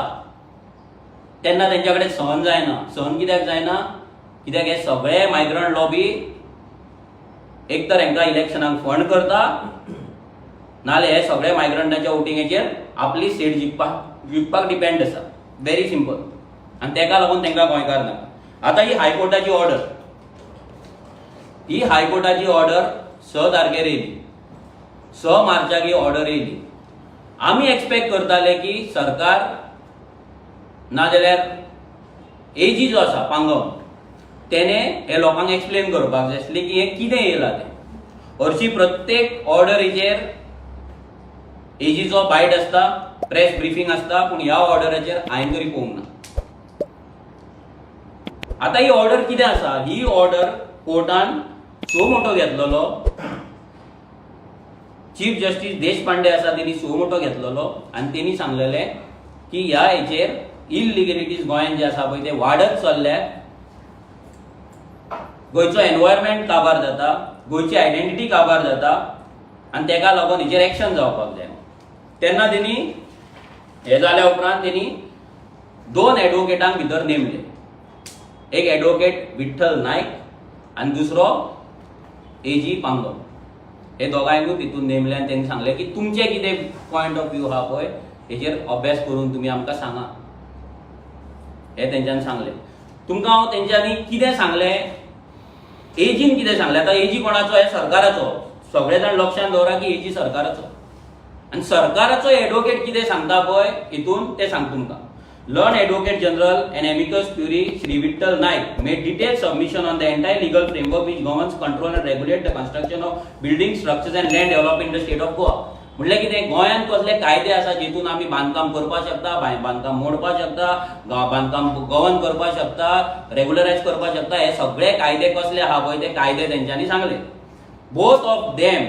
तेन्ना तेंच्या कडेन सहन जायना. सहन कित्याक जायना? कित्याक हे सगळे मायग्रंट लॉबी एक तर हांकां इलेक्शनाक फंड करता, नाल्यार हे सगळे मायग्रंटांच्या वोटिंगेचेर आपली सीट जिखपाक डिपेंड आसा. Very simple. आनी तेका लागून तांकां गोंयकार नाका. आतां ही हायकोर्टाची ऑर्डर, ही हायकोर्टाची ऑर्डर 6 तारखेर येयली, 6 मार्चाक ही ऑर्डर येयली. आमी एक्सपेक्ट करताले की सरकार नाजाल्यार एजी जो आसा पांगम तेणे हे लोकांक एक्सप्लेन करपाक जाय आसलें की हे कितें येयलां तें. हरशी प्रत्येक ऑर्डरीचेर एजीचो बायट आसता, प्रेस ब्रिफींग आसता, पूण ह्या ऑर्डराचेर हांवें तरी पळोवंक ना. आतां ही ऑर्डर कितें आसा? ही ऑर्डर कोर्टान सो मोठो घेतलेलो, चीफ जस्टीस देशपांडे आसा तेणी सो मोठो घेतलेलो आनी तेणी सांगलेलें की ह्या हेचेर इलिगलिटीज गोंयांत जे आसा पळय ते वाडत चल्ल्यात. गोंयचो एनवायरमेंट काबार जाता, गोंयची आयडेंटिटी काबार जाता आनी तेका लागून हेचेर एक्शन जावपाक जाय. तेन्ना तेणी हे जाल्या उपरांत तेणी 2 एडवोकेटांक भितर नेमले. एक एडवोकेट विठ्ठल नायक आनी दुसरो एजी पांगम. हे दोगांयकूय तितून नेमले आनी तेणी सांगलें की तुमचे कितें पॉयंट ऑफ व्यू आहा पळय हेचेर अभ्यास करून तुमी आमकां सांगा. हे तेंच्यांनी सांगलें. तुमकां हांव तेंच्यांनी कितें सांगलें, एजीन कितें सांगलें. आतां एजी कोणाचो? हे सरकाराचो. सगळे जाण लक्षांत दवरा की एजी सरकाराचो. आनी सरकाराचो एडवोकेट कितें सांगता पळय हितून तें सांगता तुमकां. Learned Advocate General and Amicus Curiae Sri Vittal Naik made detailed submission on the entire legal framework which governs, control and regulate the construction of buildings, structures and land development in the state of Goa. म्हणल्यार कितें? गोंयांत कसले कायदे आसा जितून आमी बांदकाम करपाक शकता, बांदकाम मोडपाक शकता, बांदकाम गवर्न करपाक शकता, रेग्युलरायज करपाक शकता. हे सगळे कायदे कसले आहा पळय ते कायदे तेंच्यांनी सांगले. Both of them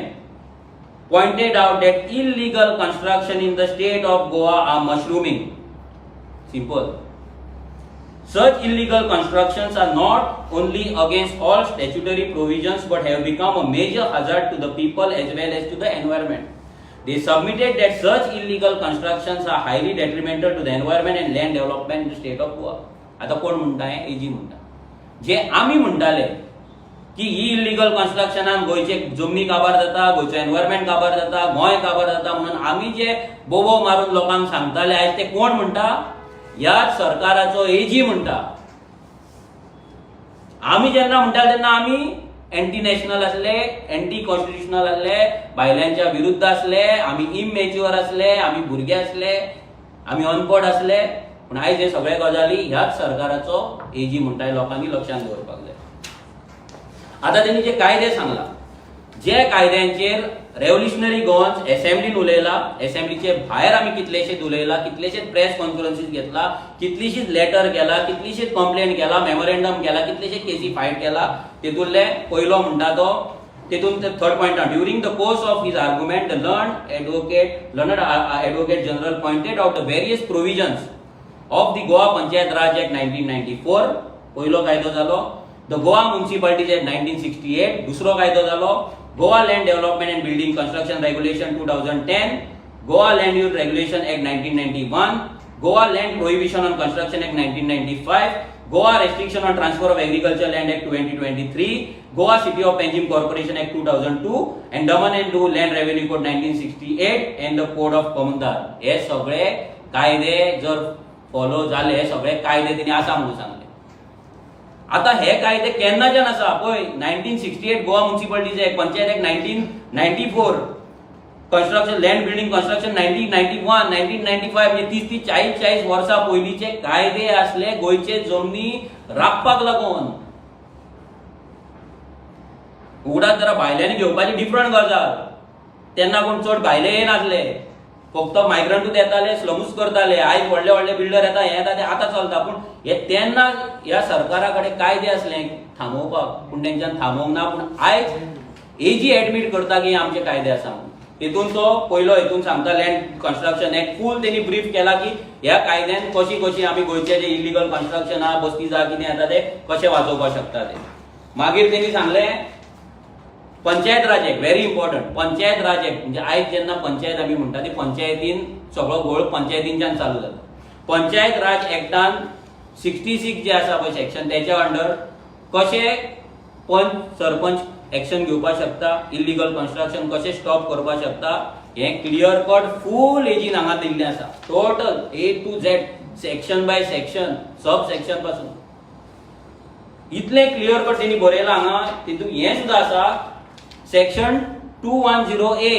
pointed out that illegal construction in the state of Goa are mushrooming. Simple. Such illegal constructions are not only against all statutory provisions but have become a major hazard to the people as well as to the environment. They submitted that such illegal constructions are highly detrimental to the environment and land development in the state of Goa. आता कोण म्हणताय? Ag म्हणता. जे आम्ही म्हणटाले की ही illegal कन्स्ट्रक्शनान गोयचे जमनी काबार जाता, गोयचो एनवायरमेंट काबार जाता, गोंय काबार जाता म्हणून आम्ही जे बोबो मारून लोकांक सांगताले आज ते कोण म्हणटा? याच सरकाराचो एजी म्हणटा. आम्ही जेन्ना म्हणटाले तेन्ना आम्ही एंटी नॅशनल असले, एंटी कॉन्स्टिट्युशनल असले, बायलांच्या विरुद्ध असले, आम्ही इमॅच्युअर असले, आम्ही भुरगे असले, आम्ही अनपढ असले. पण आयज हे सगळे गजाली ह्याच सरकाराचो एजी म्हणटाय. लोकांनी लक्षात दवरपाक जाय. आता त्यांनी जे कायदे सांगला, जे कायद्यांचेर रेव्होल्युशनरी गोवन्स असेंब्लीन उलयला, असेंब्लीचे भायर आमी कितलेशेच उलयला, कितलेशेच प्रेस कॉन्फरन्सीस घेतला, कितलीशीच लेटर केला, कितलीशीच कंप्लेंट केला, मेमोरेंडम केला, कितलेशेच केसी फायट केला. तेतूंतले पयलो म्हणटा तो, तेतून third point, during the course of his argument the learned advocate general pointed out the various provisions of the Goa panchayat raj act 1994. पयलो कायदो जालो. The Goa municipalities act 1968. दुसरो कायदो जालो Goa land development and building construction regulation 2010, Goa land use regulation act 1991, Goa land prohibition on construction act 1995, Goa restriction on transfer of agriculture land act 2023, Goa city of Panjim corporation act 2002 and Daman and Diu land revenue code 1968 and the code of कमनदार. हे सगळे कायदे जर follow झाले, हे सगळे कायदे तिने आसा म्हणून सांगले. आता हे कायदे केन्नाच्यान आसा पळय. 1968 Goa municipalities act, panchayat act 1994, construction land building construction 1991, 1995 म्हणजे 30-40 वर्सां पयलींचे कायदे असले गोयचे जमनी राखपाक लागून. उगडात जरा भायल्यांनी घेवपाची डिफरंट गजाल. तेन्ना कोण चड भायले येनासले, फक्त मायग्रंटूच येताले, स्लमूच करताले. आयज व्हडले व्हडले बिल्डर येता, हे येता ते आतां चलता. पूण हे तेन्ना ह्या सरकारा कडेन कायदे असले थांबोवपाक, पूण तेंच्यान थांबोवंक ना. पूण आयज एजी एडमीट करता की आमचे कायदे आसा म्हणून. हितून तो पयलो हितून सांगता लँड कन्स्ट्रक्शन एक्ट फूल तेणी ब्रीफ केला की ह्या कायद्यान कशी आमी गोंयचे जे इलिगल कन्स्ट्रक्शन आहा, बस्ती जाहा कितें येता ते कशें वाचोवपाक शकता ते. मागीर तेणी सांगले panchayat raj act, very important. Panchayat raj act म्हणजे आयज जेन्ना पंचायत आमी म्हणटा ती पंचायतीन सगळो घोळ पंचायतींच्यान चालू जाता. पंचायत राज एक्टान 66 जे आसा पळय सेक्शन, तेच्या अंडर कशे पंच सरपंच एक्शन घेवपाक शकता, इलिगल कन्स्ट्रक्शन कशें स्टॉप करपाक शकता, हे क्लियर कट फूल एजीन हांगा दिल्लें आसा. Total A to Z, section by section, sub section पासून इतले क्लियर कट तेणी बरयला हांगा. तितून हे सुद्धा आसा सेक्शन 210A.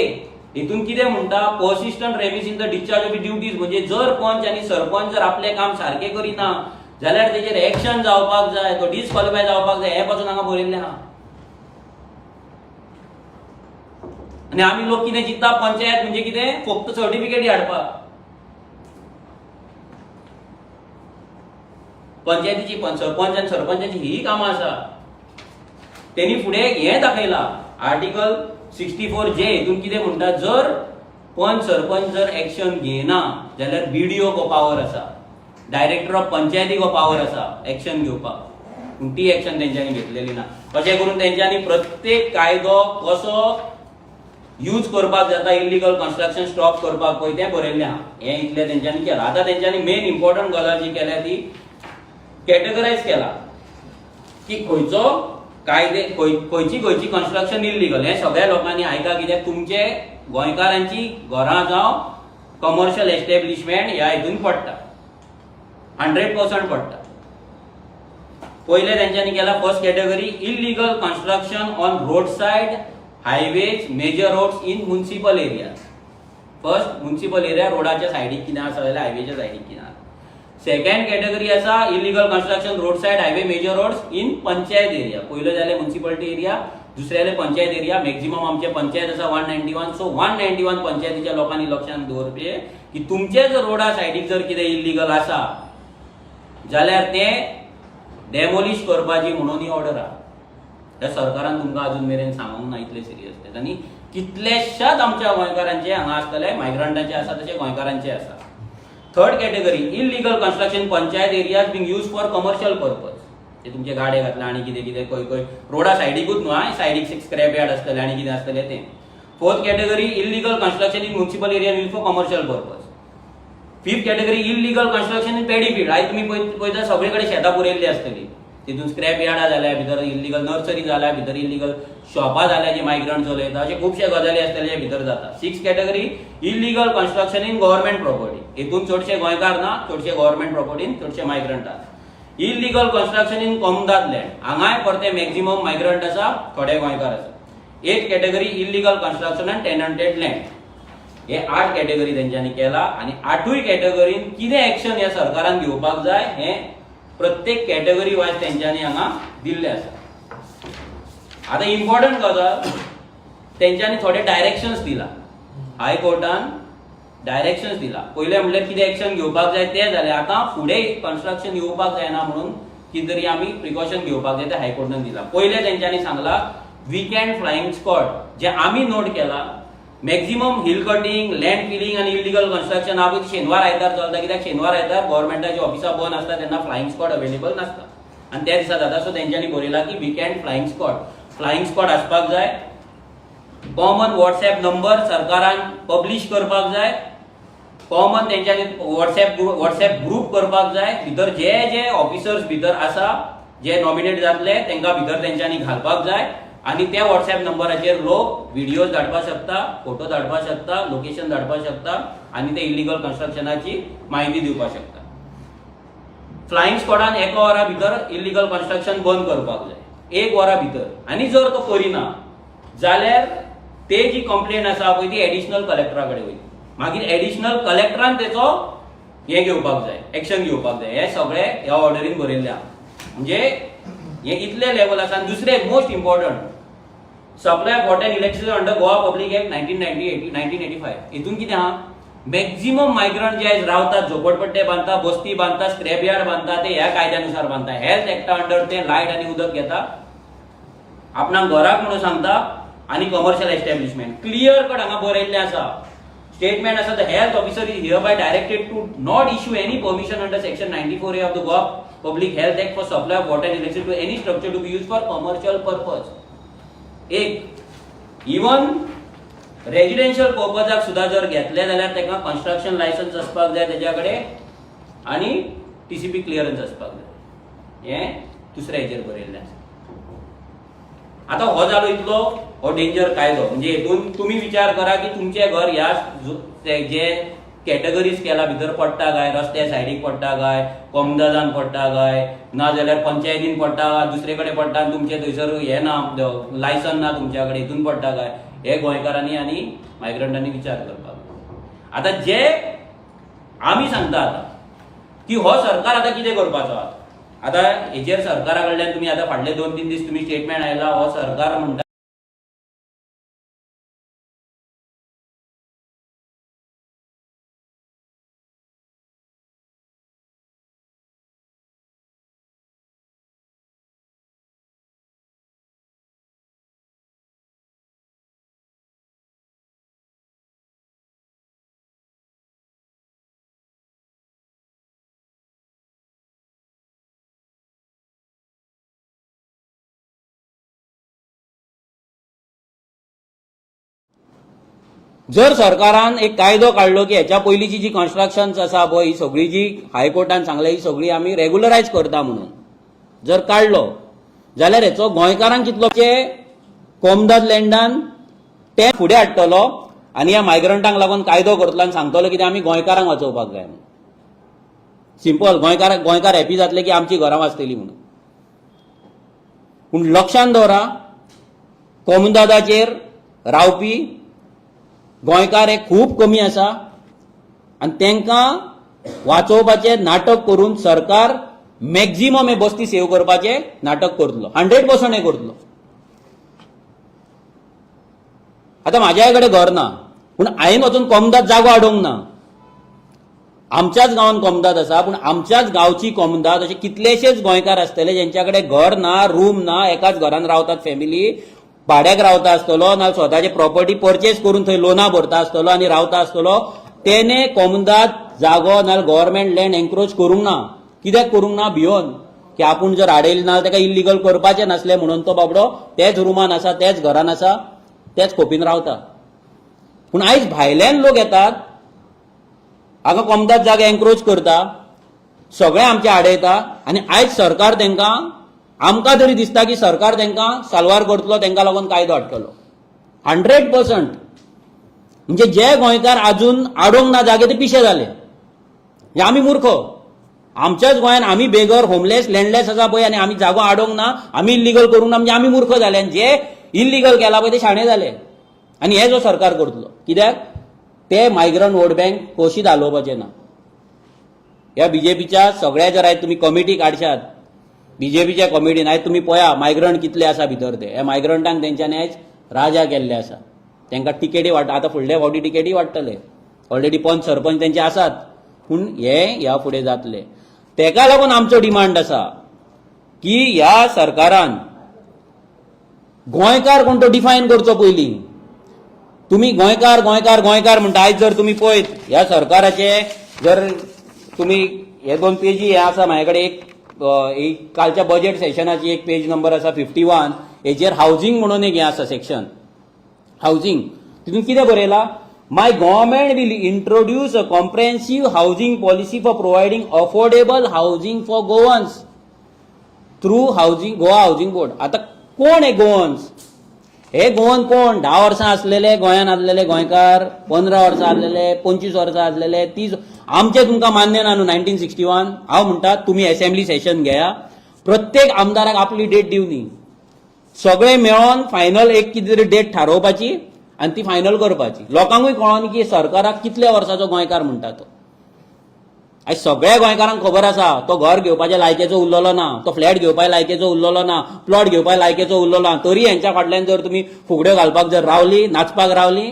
हितून कितें म्हणटा, persistent remiss in the discharge of duties. म्हणजे जर पंच आनी सरपंच जर आपले काम सारखे करिना जाल्यार तेचेर एक्शन जावपाक जाय, तो डिस्क्वॉलिफाय जावपाक जाय, हे पासून हांगा बरयल्लें आहा. आनी आमी लोक कितें चिंतता, पंचायत म्हणजे कितें, फक्त सर्टिफिकेट हाडपाक. पंचायतीची सरपंच आनी सरपंचाची ही कामां आसा. तेणी फुडें हें दाखयलां आर्टिकल 64J. हितून कितें म्हणटा, जर पंच सरपंच जर एक्शन घेयना जाल्यार BDO को पावर आसा, डायरेक्टर ऑफ पंचायती को पावर आसा एक्शन घेवपाक. पूण ती एक्शन तेंच्यांनी घेतलेली ना. अशें करून तेंच्यांनी प्रत्येक कायदो कसो यूज करपाक जाता इलिगल कन्स्ट्रक्शन स्टॉप करपाक पळय तें बरयल्लें आहा. हें इतलें तेंच्यांनी केलां. आतां तेंच्यांनी मेन इम्पॉर्टंट गजाल जी केल्या ती कॅटेगरायज केला की खंयचो कायदे, खंयची कन्स्ट्रक्शन इल्लीगल. हे सगळ्या लोकांनी आयका, कित्याक तुमचे गोंयकारांची घरां जावं कमर्शियल एस्टॅब्लिशमेंट ह्या हितून पडटा, 100% पडटा. पयले तेंच्यांनी केला first category illegal construction on road side, highways, major roads in municipal areas. First municipal area रोडाच्या सायडीक कितें आसा जाल्यार हायवेच्या सायडीक कितें आसा. सेकंड कॅटेगरी आसा illegal construction road side, highway, major roads in panchayat area. पयलो जाले म्युनिसिपालिटी एरिया, दुसरे जाले पंचायत एरिया. मॅक्झिमम आमचे पंचायत आसा 191. सो 191 पंचायतीच्या लोकांनी लक्षात दवरचें की तुमचे जर रोडा सायडीक जर कितें इल्लीगल आसा जाल्यार ते डेमोलिश करपाची म्हणून ही ऑर्डर आहा. ह्या सरकारान तुमकां अजून मेरेन सांगूंक ना इतले सिरियस. आनी कितलेशाच आमच्या गोंयकारांचे हांगा आसतले, मायग्रंटांचे आसा तशें गोंयकारांचे आसा. Third category illegal construction panchayat areas being use for commercial purpose. ते तुमचे गाडे घातले आणि कितें कितें खंय खंय रोडा सायडीकूच न्हू आं, सायडीक स्क्रॅप यार्ड आसतले आणि कितें आसतलें तें. Fourth category illegal construction in municipal area use for commercial purpose. Fifth category illegal construction in paddy field. आयज तुम्ही पळयता सगळे कडेन शेतां पुरयल्ली आसतली, तितून स्क्रॅप यार्डां जाल्या, भितर इलिगल नर्सरी जाल्या, भितर इलिगल शॉपां जाल्या जे मायग्रंट चलयता, अशे खुबशे गजाली आसतले जे भितर जाता. Sixth category illegal construction in government property. हितून चडशे गोंयकार ना, चडशे गव्हर्नमेंट प्रॉपर्टीन चडशे मायग्रंट आसा. इलिगल कन्स्ट्रक्शन इन कॉमदाद लँड. हांगाय परते मॅक्झिमम मायग्रंट आसा, थोडे गोंयकार आसा. एथ category illegal construction and tenanted land. हे 8 कॅटेगरी तेंच्यांनी केला आणि 8य कॅटेगरीन कितें एक्शन ह्या सरकारान घेवपाक जाय हे प्रत्येक कॅटेगरी वायज तेंच्यांनी हांगा दिल्ले आसा. आता इम्पॉर्टंट गजाल तेंच्यांनी थोडे डायरेक्शन्स दिला. हायकोर्टान डायरेक्शन्स दिला. पयले म्हणल्यार कितें एक्शन घेवपाक जाय ते जालें. आता फुडें कन्स्ट्रक्शन येवपाक जायना म्हणून कितें तरी आमी प्रिकॉशन घेवपाक जाय ते हायकोर्टान दिला. पयले तेंच्यांनी सांगला वीकेंड फ्लायिंग स्क्वॉड जे आमी नोट केला. Maximum hill cutting, land filling आणि इलिगल कन्स्ट्रक्शन हा शेनवार आयतार चलता, कित्याक शेनवार आयतार गव्हर्नमेंटाची ऑफिसां बंद आसता तेन्ना फ्लायिंग स्क्वॉड अवेलेबल नासता आणि त्या दिसा जाता. सो तेंच्यांनी बरयला की वीकेंड फ्लायिंग स्क्वॉड आसपाक जाय. कॉमन व्हॉट्सएप नंबर सरकारान पब्लिश करपाक जाय. कॉमन तेंच्यांनी व्हॉट्सएप ग्रुप करपाक जाय. भितर जे जे ऑफिसर्स भितर आसा जे नॉमिनेट जातले तेंकां भितर तेंच्यांनी घालपाक जाय आणि त्या व्हॉट्सएप नंबराचेर लोक व्हिडिओज धाडपाक शकता, फोटो धाडपाक शकता, लोकेशन धाडपाक शकता आणि ते इलिगल कन्स्ट्रक्शनाची माहिती दिवपाक शकता. फ्लायिंग स्क्वॉडान 1 वरा भितर इलिगल कन्स्ट्रक्शन बंद करपाक जाय, 1 वरा भितर. आणि जर तो करिना जाल्यार ते जी कंप्लेंट आसा पळय ती एडिशनल कलेक्टरा कडेन वयता. मागीर एडिशनल कलेक्टरान तेचो हे घेवपाक जाय, एक्शन घेवपाक जाय. हे सगळे ह्या ऑर्डरीन बरयल्ले आहा. म्हणजे हे इतले लेवल आसा. आनी दुसरे most important supply of water electricity under Goa public act 1985. हितून कितें आहा, मॅक्झिमम मायग्रंट जे रावतात, झोपडपट्टे बांदता, बस्ती बांदता, स्क्रॅप यार्ड बांदता, ते ह्या कायद्यानुसार बांदता. हेल्थ एक्टा अंडर ते लायट आणि उदक घेता, आपणाक घराक म्हणून सांगता आणि कमर्शियल एस्टॅब्लिशमेंट. क्लियर कट हांगा बरयल्लें आसा. स्टेटमेंट आसा the health officer is hereby directed to not issue any permission under section 94A of the Goa public health act for supply of water electricity to any structure to be use for commercial purpose. एक even residential पर्पजाक सुद्धा जर घेतले जाल्यार तेका construction licence आसपाक जाय तेच्या कडेन आणि टीसीपी क्लिअरन्स आसपाक जाय. हे दुसऱ्या हेचेर बरयल्लें आसा. आता हो जालो इतलो हो डेंजर कायदो. म्हणजे हेतून तुम्ही विचार करा की तुमचे घर ह्या जे कॅटेगरीज केला भितर पडटा काय, रस्त्या सायडीक पडटा काय, कॉमदादान पडटा काय, ना जाल्यार पंचायतीन पडटा, दुसरे कडेन पडटा आनी तुमचे थंयसर हे ना, लायसन ना तुमच्या कडेन, हितून पडटा काय, हे गोंयकारांनी आनी मायग्रंटांनी विचार करपाक. आता जे आमी सांगता आता की हो सरकार आता कितें करपाचो. आता हेचेर सरकारा कडल्यान तुम्ही आता फाटले 2-3 दीस तुम्ही स्टेटमेंट आयला, हो सरकार म्हणटा जर सरकारान एक कायदो काढलो की ह्याच्या पयलींची जी कन्स्ट्रक्शन्स आसा पळय ही सगळी जी हायकोर्टान सांगल्या ही सगळी आमी रेग्युलरायज करता म्हणून जर काढलो जाल्यार हेचो गोंयकारांक कितलो कोमदाद लँडान ते फुडें हाडटलो आनी ह्या मायग्रंटांक लागून कायदो करतलो आनी सांगतलो कितें आमी गोंयकारांक वाचोवपाक जाय म्हणून. सिंपल. गोंयकार हॅपी जातले की आमची घरां वाचतली म्हणून. पूण लक्षांत दवरा कोमदादाचेर रावपी गोंयकार हे खूब कमी आसा आनी तांकां वाचोवपाचें नाटक करून सरकार मॅक्झिमम हे बस्ती सेव करपाचें नाटक करतलो. 100% हे करतलो. आतां म्हाज्या कडेन घर ना पूण हांवें वचून कोमदाद जागो हाडूंक ना. आमच्याच गांवांत कोमदाद आसा पूण आमच्याच गांवची कोमदाद अशे कितलेशेच गोंयकार आसतले जेंच्या कडेन घर ना, रूम ना, एकाच घरान रावतात फॅमिली, भाड्याक रावता आसतलो ना स्वताची प्रॉपर्टी परचेस करून थंय लोना भरता आसतलो आनी रावता आसतलो. तेणे कोमदाद जागो नाल्यार गव्हर्मेंट लँड एन्क्रोच करूंक ना. कित्याक करूंक ना? भिवन की आपूण जर आडयलें ना ताका इल्लीगल करपाचें नासलें म्हणून तो बाबडो तेच रुमान आसा, तेच घरान आसा, तेच खोपीन रावता. पूण आयज भायल्यान लोक येतात, हांगा कोमदाद जागे एन्क्रोच करता, सगळे आमचे आडयता आनी आयज सरकार तांकां, आमकां तरी दिसता की सरकार तांकां साल्वार करतलो, तांकां लागून कायदो हाडटलो. 100%. म्हणजे जे गोंयकार आजून आडोंक ना जागे ते पिशे जाले. म्हणजे आमी मूर्ख. आमच्याच गोंयान आमी बेगर, होमलेस, लँडलेस आसा पळय आनी आमी जागो आडोंक ना, आमी इल्लीगल करूंक ना, म्हणजे आमी मूर्ख जाले. आनी जे इल्लीगल केला पळय ते शाणे जाले. आनी हे जो सरकार करतलो. कित्याक? ते मायग्रंट वोट बँक कोशीत हालोवपाचें ना. ह्या बीजेपीच्या सगळ्या जर आयज तुमी कमिटी काडशात, बीजेपीच्या कमिटीन आयज तुमी पळया मायग्रंट कितले आसा भितर ते. हे मायग्रंटांक तेंच्यांनी आयज राजा केल्ले आसा. तांकां टिकेटी आतां फुडल्या फावटी टिकेटी वाडटले. ऑलरेडी पंच सरपंच तेंचे आसात. पूण हे ह्या फुडें जातले. तेका लागून आमचो डिमांड आसा की ह्या सरकारान गोंयकार कोण तो डिफायन करचो पयलीं. तुमी गोंयकार गोंयकार गोंयकार म्हणटा. आयज जर तुमी पळयत ह्या सरकाराचे जर तुमी हे 2 पेजी हे आसा म्हाजे कडेन, एक कालच्या बजेट सेशनाची एक पेज नंबर आसा 51, हेचेर हावजिंग म्हणून एक हे आसा सेक्शन, हावजिंग. तितून कितें बरयलां? My government will introduce a comprehensive housing policy for providing affordable housing for Goans through housing Goa housing board. आता कोण हे गोवन्स? हे गोवन कोण? 10 वर्सां आसलेले गोंयान आसलेले गोंयकार, 15 वर्सां आसलेले, 25 वर्सां आसलेले, 30. आमचे तुमकां मान्य ना न्हू 1961? हांव म्हणटा तुम्ही असेंब्ली सेशन घेया, प्रत्येक आमदाराक आपली डेट दिवनी, सगळे मेळोन फायनल एक कितें तरी डेट थारोवपाची आनी ती फायनल करपाची. लोकांकूय कळोन की सरकाराक कितल्या वर्साचो गोंयकार म्हणटा तो. आयज सगळ्या गोंयकारांक खबर आसा तो घर घेवपाच्या लायकेचो उरलेलो ना, तो फ्लॅट घेवपाच्या लायकेचो उरलेलो ना, प्लॉट घेवपाच्या लायकेचो उरलेलो ना. तरी हेंच्या फाटल्यान जर तुमी फुगड्यो घालपाक जर रावली, नाचपाक रावली,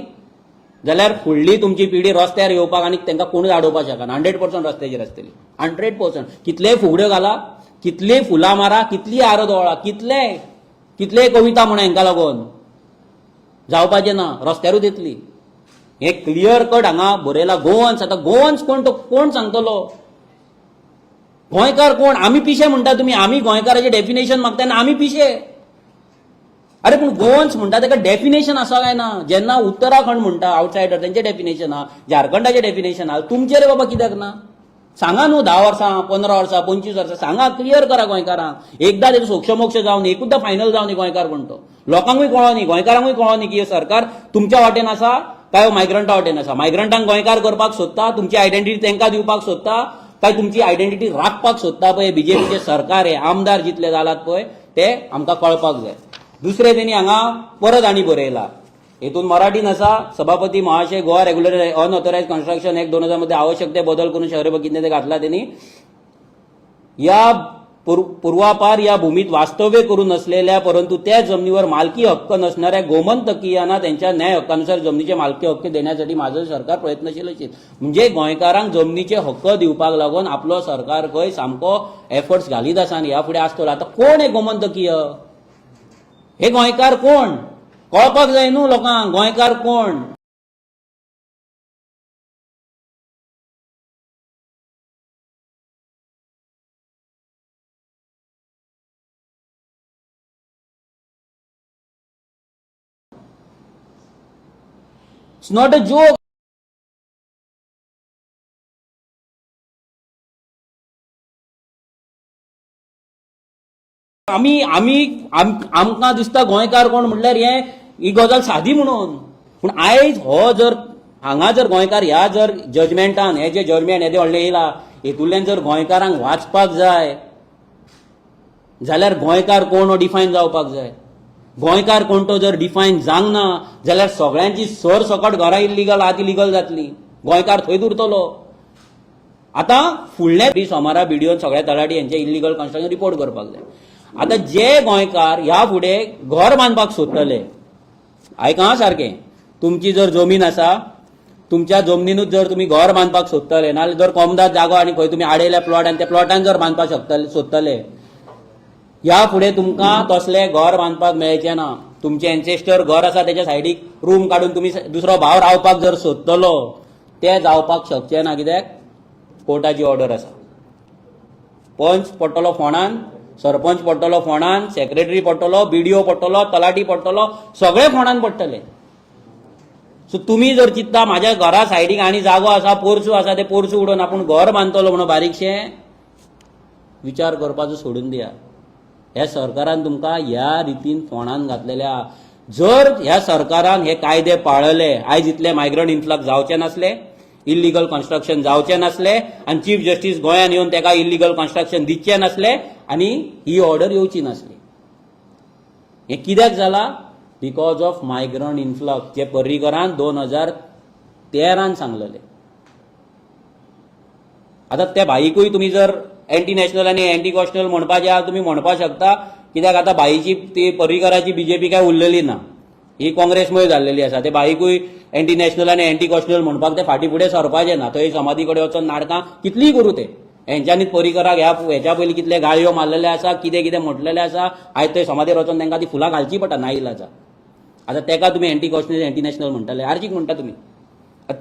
जाल्यार फुडली तुमची पिढी रस्त्यार येवपाक आनी तांकां कोणूच आडोवपाक शकना. 100% रस्त्याचेर आसतली. 100%. कितलेय फुगड्यो घाला, कितलीय फुलां मारा, कितलीय आरदोळा, कितलेय कविता म्हणा, हांकां लागून जावपाचें ना. रस्त्यारूच येतली. हे क्लियर कट हांगा बरयला. गोवन्स. आता गोवन्स कोण तो कोण सांगतलो? गोंयकार कोण? आमी पिशे म्हणटा तुमी. आमी गोंयकाराचे डेफिनेशन मागता आनी आमी पिशे. अरे पूण गोवन्स म्हणटा ताका डेफिनेशन आसा काय ना? जेन्ना उत्तराखंड म्हणटा आउटसायडर, तेंचे डेफिनेशन आहा, झारखंडाचे डेफिनेशन आहा, तुमचे रे बाबा कित्याक ना? सांगा न्हू. 10 वर्सां, 15 वर्सां, 25 वर्सां सांगा. क्लियर करा गोंयकारांक. एकदा तेजो सोक्षमोक्ष जावन, एकूचदा फायनल जावन गोंयकार कोण तो. लोकांकूय कळोनी, गोंयकारांकूय कळोनी की हे सरकार तुमच्या वाटेन आसा काय मायग्रंटा वाटेन आसा. मायग्रंटांक गोंयकार करपाक सोदता, तुमची आयडेंटिटी तांकां दिवपाक सोदता, काय तुमची आयडेंटिटी राखपाक सोदता पळय बीजेपीचे सरकार, हे आमदार जितले जालात पळय ते आमकां कळपाक जाय. दुसरे तेणी हांगा परत आनी बरयला, हेतून मराठीन आसा, सभापती महाशय Goa regular unauthorised construction act 2000 मध्ये आवश्यक ते बदल करून शहरी कितें ते घातला त्यांनी. या पूर्वापार या भूमीत वास्तव्य करून नसलेल्या परंतु त्या जमिनीवर मालकी हक्क नसणाऱ्या गोमंतकीयांना त्यांच्या न्याय हक्कानुसार जमिनीचे मालकी हक्क देण्यासाठी माझं सरकार प्रयत्नशील असेल. म्हणजे गोंयकारांक जमिनीचे हक्क दिवपाक लागून आपलो सरकार खंय सामको एफर्ट्स घालीत आसा आनी ह्या फुडें आसतलो. आता कोण हे गोमंतकीय? हे गोंयकार कोण? कळपाक जाय न्हू लोकांक. गोंयकार कोण? It's not a joke. आमकां दिसता गोंयकार कोण म्हटल्यार ही गजाल सादी म्हणून. पूण आयज हो जर हांगा जर गोंयकार ह्या जर जजमेंटान हे जे जजमेंट येदे व्हडले येयला हेतूंतल्यान जर गोंयकारांक वाचपाक जाय जाल्यार गोंयकार कोण हो डिफायन जावपाक जाय. गोंयकार कोण तो जर डिफायन जावंक ना जाल्यार सगळ्यांची सरसकट घरां इल्लीगल आत इल्लीगल जातली. गोंयकार थंयच उरतलो. आतां फुडल्या सोमारा बिडिओन सगळ्या तलाटी यांचे इल्लीगल कन्स्ट्रक्शन रिपोर्ट करपाक जाय. आता जे गोंयकार ह्या फुडें घर बांदपाक सोदतले, आयका सारकें, तुमची जर जमीन आसा, तुमच्या जमनीनूच जर तुम्ही घर बांदपाक सोदतले, नाल्यार जर कोमदाद जागो आनी खंय तुमी आडयल्या प्लॉट आनी त्या प्लॉटान जर बांदपाक सोदतले, ह्या फुडें तुमकां तसले घर बांदपाक मेळचें ना. तुमचें एन्सेस्टर घर आसा तेच्या सायडीक रूम काडून तुम्ही दुसरो भाव रावपाक जर सोदतलो ते जावपाक शकचें ना. कित्याक कोर्टाची ऑर्डर आसा. पंच पडटलो फोंडान, सरपंच पडटलो फोंडान, सेक्रेटरी पडटलो, BDO पडटलो, तलाटी पडटलो, सगळे फोंडान पडटले. सो तुम्ही जर चित्ता म्हाज्या घरा सायडीक आनी जागो आसा, पोरसूं आसा, ते पोरसूं उडोवन आपूण घर बांदतलो म्हणून बारीकशें, विचार करपाचो सोडून दिया. ह्या सरकारान तुमकां ह्या रितीन फोंडान घातलेल्या. जर ह्या सरकारान हे कायदे पाळले, आयज इतले मायग्रंट इन्फ्लक्स जावचे नासले, इल्लिगल कन्स्ट्रक्शन जावचे नासले, आनी चीफ जस्टीस गोंयान येवन तेका इल्लिगल कन्स्ट्रक्शन दिवचे नासले, आनी ही ऑर्डर येवची नासली. हे कित्याक जाला? बिकॉज ऑफ मायग्रंट इन्फ्लक्स, जे पर्रीकरान 2013 सांगलेले. आता त्या भाईकूय तुम्ही जर अँटी नॅशनल आणि अँटी कॉस्टल म्हणपाचे आहात, तुम्ही म्हणपाक शकता, कित्याक आता भाईची ती पर्रीकराची BJP काय उरलेली ना, ही काँग्रेसमुळे जाल्लेली आसा. ते भाईकूय अँटी नॅशनल आणि अँटी कॉस्टल म्हणपाक ते फाटी फुडें सरपाचे ना. थंय समाधी कडेन वचून नाटकां कितलीय करूं ते. हेंच्यांनी पर्रीकराक हेच्या पयलीं कितले गाळयो मारलेले आसा, कितें कितें म्हटलेलें आसा. आयज थंय समाधीर वचून तांकां ती फुलां घालची पडटा नाइलाजा. आता तेका तुम्ही अँटी कॉस्टल अँटी नॅशनल म्हणटाले, आर्जीक म्हणटा तुम्ही.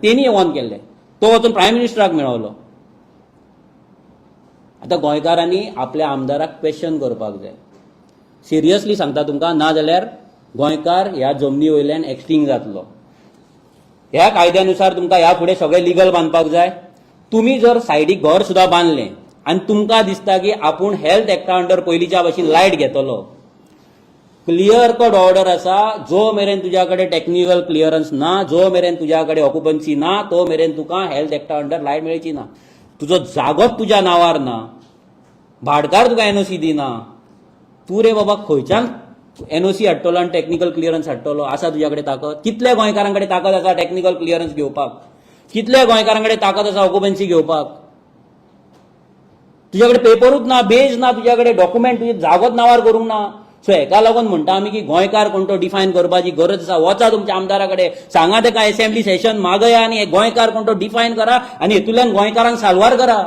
तेणी ऑन केल्ले, तो वचून प्रायम मिनिस्टराक मेळवलो. आता गोंयकारांनी आपल्या आमदाराक क्वेश्चन करपाक जाय. सिरियसली सांगता तुमकां, ना जाल्यार गोंयकार ह्या जमनी वयल्यान एक्सटिंग जातलो. ह्या कायद्यानुसार तुमकां ह्या फुडें सगळें लिगल बांदपाक जाय. तुम्ही जर सायडीक घर सुद्दां बांदलें आनी तुमकां दिसता की आपूण हेल्थ एक्टा अंडर पयलींच्या भशेन लायट घेतलो, क्लियर कट ऑर्डर आसा. जो मेरेन तुज्या कडेन टेक्निकल क्लियरन्स ना, जो मेरेन तुज्या कडेन ऑक्युपन्सी ना, तो मेरेन तुका हेल्थ एक्टा अंडर लायट मेळची ना. तुजो जागोच तुज्या नांवार ना, भाडकार तुका NOC दिना, तूं रे बाबा खंयच्यान NOC हाडटलो आनी टेक्निकल क्लियरन्स हाडटलो? आसा तुज्या कडेन ताकद? कितल्या गोंयकारां कडेन ताकद आसा टेक्निकल क्लियरन्स घेवपाक? कितल्या गोंयकारां कडेन ताकद आसा ऑक्युपन्सी घेवपाक? तुज्या कडेन पेपरूच ना, बेज ना, तुज्या कडेन डॉक्युमेंट, तुजी जागोच नांवार करूंक ना. सो हेका लागून म्हणटा आमी की गोंयकार कोण तो डिफायन करपाची गरज आसा. वचा तुमच्या आमदारा कडेन, सांगा तेका असेंब्ली सेशन मागया आनी गोंयकार कोण तो डिफायन करा आनी हेतूंतल्यान गोंयकारांक साल्वार करा.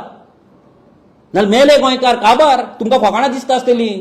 नाल्यार मेले गोंयकार काबार. तुमकां फकाणां दिसता आसतली.